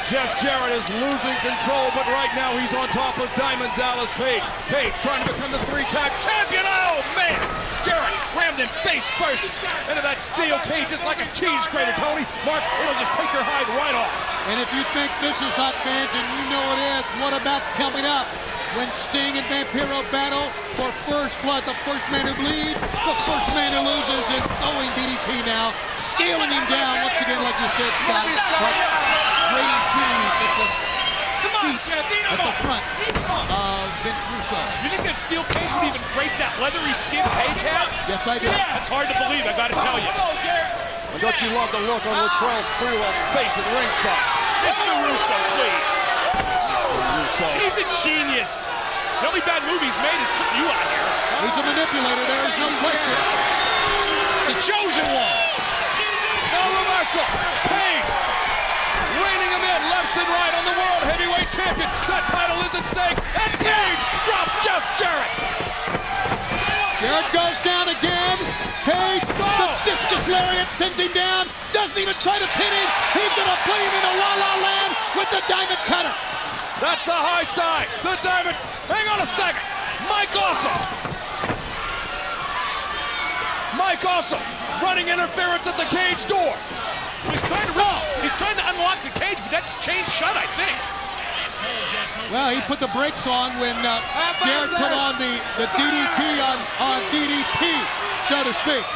Jeff Jarrett is losing control, but right now he's on top of Diamond Dallas Page. Page trying to become the three-time champion. Oh, man! Jarrett rammed him face first into that steel cage just like a cheese grater, Tony. Mark, it'll just take your hide right off. And if you think this is hot, fans, and you know it is, what about coming up? When Sting and Vampiro battle for First Blood, the first man who bleeds, the first man who loses, and throwing DDP now, scaling him down once again like you said, Scott. But grating cheese at the feet, at the front of Vince Russo. You think that steel cage would even break that leathery skin Page has? Yes, I do. That's hard to believe, I gotta tell you. And don't you love the look on Latrell Sprewell's face at ringside? Mr. Russo, please. Mr. Russo. He's a genius. The only bad move he's made is putting you out here. He's a manipulator, there is no question. The chosen one. No reversal. Page reining him in left and right on the World Heavyweight Champion. That title is at stake. And Page drops Jeff Jarrett. Jarrett goes down again. Page, the discus lariat sends him down. Doesn't even try to pin him. He's going to put him in a la-la land with the diamond cutter. That's the high side. The diamond. Hang on a second. Mike Awesome. Mike Awesome running interference at the cage door. He's trying to unlock the cage, but that's chained shut, I think. Well, he put the brakes on when Jarrett put on the DDT on DDP, so to speak.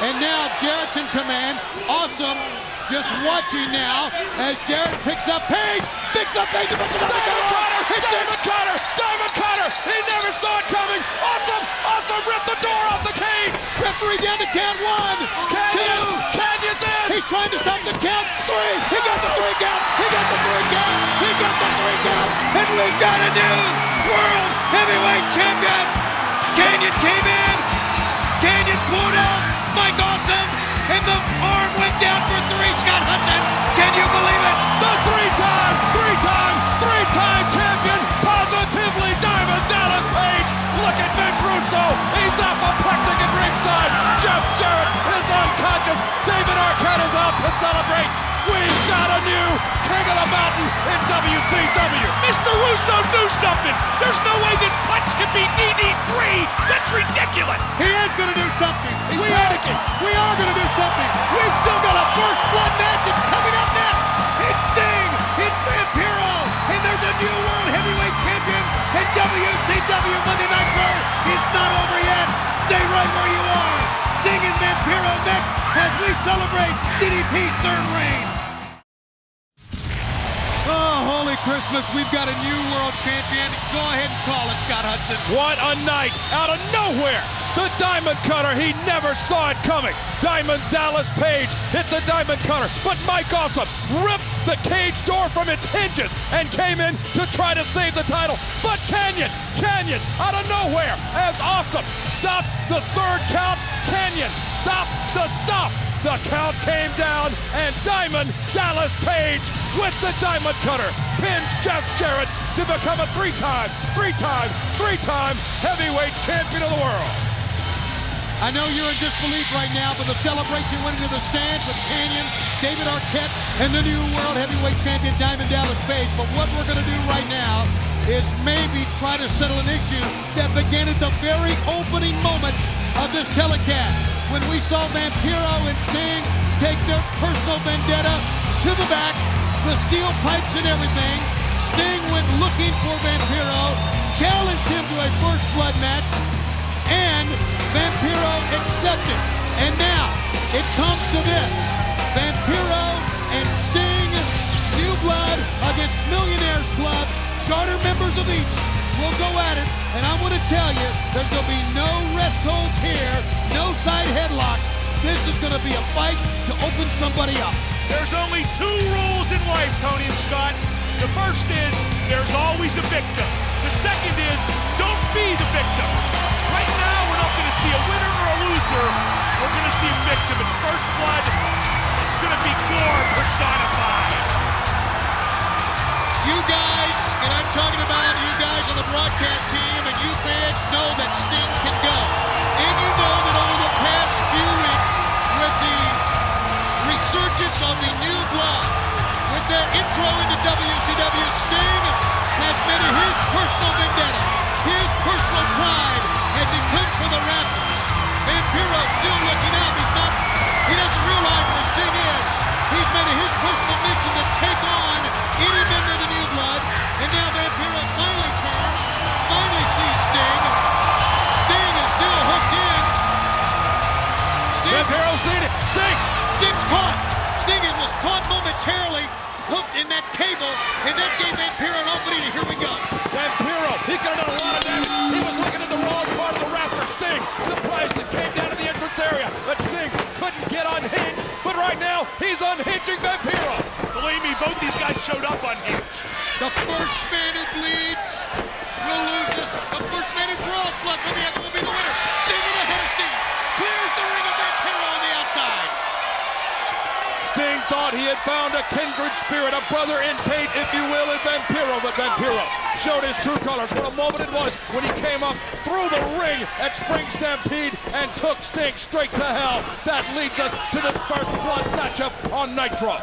And now Jarrett's in command. Awesome just watching now as Jarrett picks up Page. Diamond cutter. He never saw it coming. Awesome ripped the door off the cage. Referee down to count 1, 2. Canyon's in. He's trying to stop the count. 3. He got the 3 count. He got the 3 count. He got the 3 count. And we've got a new World Heavyweight Champion. Canyon came in. Canyon pulled out Mike Awesome. And the arm went down for 3. Scott Hudson. Can you believe it? The three-time champion, positively Diamond Dallas Page. Look at Vince Russo. He's apoplectic at ringside. Jeff Jarrett is unconscious. David Arquette is out to celebrate. We've got a new King of the Mountain in WCW. Mr. Russo, do something. There's no way this punch can be DD3. That's ridiculous. He is going to do something. He's panicking. We are going to do something. We've still got a First Blood match. It's coming up next. It's Sting. It's Vampiro. And there's a new World Heavyweight Champion. And WCW Monday Nitro is not over yet. Stay right where you are. Sting and Vampiro next as we celebrate DDP's 3rd reign. Oh, holy Christmas, we've got a new world champion. Go ahead and call it, Scott Hudson. What a night out of nowhere. The Diamond Cutter, he never saw it coming. Diamond Dallas Page hit the Diamond Cutter, but Mike Awesome ripped the cage door from its hinges and came in to try to save the title. But Canyon, out of nowhere, as Awesome stopped the 3rd count. Canyon, stop the stop. The count came down, and Diamond Dallas Page with the Diamond Cutter pins Jeff Jarrett to become a three-time heavyweight champion of the world. I know you're in disbelief right now, but the celebration went into the stands with Canyon, David Arquette, and the new World Heavyweight Champion Diamond Dallas Page. But what we're going to do right now is maybe try to settle an issue that began at the very opening moments of this telecast, when we saw Vampiro and Sting take their personal vendetta to the back, the steel pipes and everything. Sting went looking for Vampiro, challenged him to a first blood match, and Vampiro accepted. And now it comes to this: Vampiro and Sting, new blood against Millionaires Club, charter members of each, will go at it. And I want to tell you, there's going to be no rest holds here, no side headlocks. This is going to be a fight to open somebody up. There's only 2 rules in life, Tony and Scott. The first is there's always a victim. The second is don't be the victim. Right now, we're not going to see a winner or a loser. We're going to see a victim. It's first blood. It's going to be gore personified. You guys, and I'm talking about you guys on the broadcast team, and you fans know that Sting can go. And you know that over the past few weeks, with the resurgence of the new blood, with their intro into WCW, Sting has been his personal vendetta, his personal pride, as he comes for the rampage. Vampiro's still looking out. He doesn't realize where Sting is. He's made it his personal mission to take on any member of the new blood. And now Vampiro finally turns, finally sees Sting. Sting is still hooked in. Vampiro's seen it. Sting! Sting's caught. Sting was caught momentarily, hooked in that cable, and that gave Vampiro an opening, and here we go. Vampiro, he could have done a lot of damage. He was looking at the wrong part of the rafter. Sting, surprised it came down to the entrance area, but Sting couldn't get unhinged. But right now, he's unhinging Vampiro. Believe me, both these guys showed up unhinged. The first man who bleeds will lose this. The first man who draws blood from the other will be the winner. Sting in the head of Sting. Clears the ring of Vampiro on the outside. Sting thought he had found a kindred spirit, a brother in pain, if you will, in Vampiro, but Vampiro showed his true colors. What a moment it was when he came up through the ring at Spring Stampede and took Sting straight to hell. That leads us to this first blood matchup on Nitro.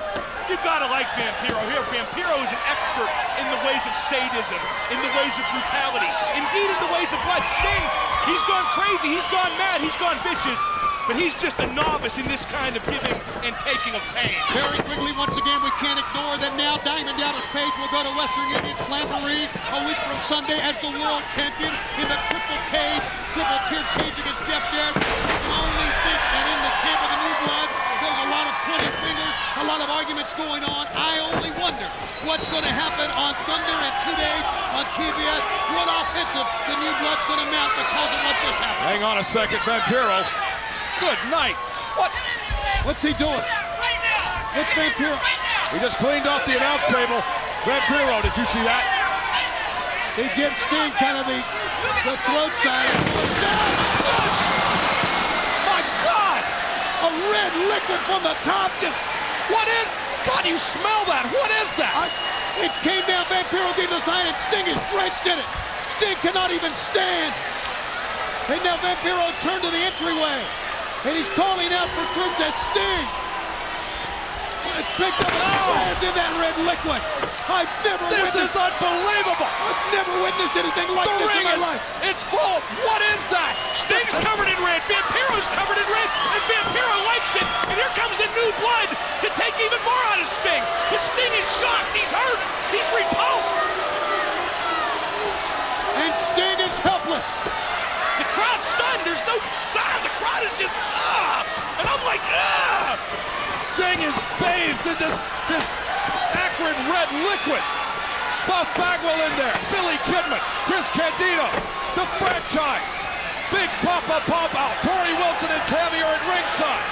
You gotta like Vampiro here. Vampiro is an expert in the ways of sadism, in the ways of brutality, indeed in the ways of blood. Sting, he's gone crazy, he's gone mad, he's gone vicious, but he's just a novice in this kind of giving and taking of pain. Very quickly, once again, we can't ignore that now Diamond Dallas Page will go to Western Union Slamboree a week from Sunday as the world champion in the triple tier cage against Jeff Jarrett. You can only think that in the camp of the new blood, there's a lot of pointing fingers, a lot of arguments going on. I only wonder what's going to happen on Thunder in 2 days on TBS. What offensive the new blood's going to mount because of what just happened. Hang on a second, Vampiro. Good night. What's he doing? What's Vampiro? He just cleaned off the announce table. Vampiro, did you see that? He gives Sting kind of the throat side. My God! A red liquid from the top just... What is... God, you smell that! What is that? It came down, Vampiro gave the sign, and Sting is drenched in it. Sting cannot even stand. And now Vampiro turned to the entryway, and he's calling out for troops at Sting. It's picked up and slammed in that red liquid. This is unbelievable. I've never witnessed anything like this in my life. It's full. What is that? Sting's covered in red. Vampiro's covered in red. And Vampiro likes it. And here comes the new blood to take even more out of Sting. But Sting is shocked. He's hurt. He's repulsed. And Sting is helpless. The crowd's stunned. There's no sound. The crowd is just, and I'm like, Sting is bathed in this acrid red liquid. Buff Bagwell in there. Billy Kidman. Chris Candido. The franchise. Big Papa Pop out. Torrie Wilson and Tammy are at ringside.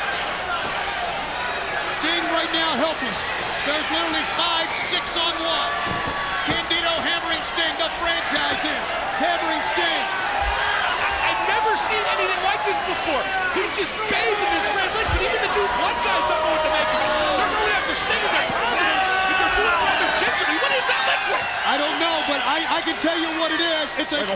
Sting right now helpless. There's literally 5-6 on 1. Candido hammering Sting. The franchise in. Hammering Sting. I've never seen anything like this before. He's just bathed in this red liquid. Even the new blood guys don't know what to make of it. They're going after Sting and they're pounding him. But they're doing it rather gingerly. What is that liquid? I don't know. but I can tell you what it is.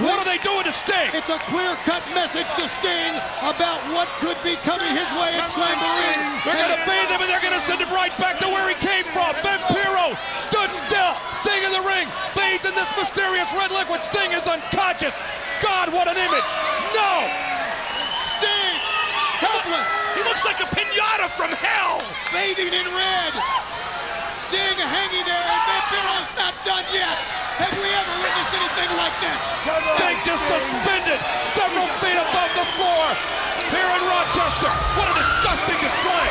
What are they doing to Sting? It's a clear-cut message to Sting about what could be coming his way at Slamboree. They're going to bathe him and they're going to send him right back to where he came from. Vampiro stood still. Sting in the ring, bathed in this mysterious red liquid. Sting is unconscious. God, what an image. No! Sting, helpless. He looks like a pinata from hell. Bathing in red. Sting hanging there, and Vampiro's not done yet. Have we ever witnessed anything like this? Sting just suspended several feet above the floor here in Rochester. What a disgusting display.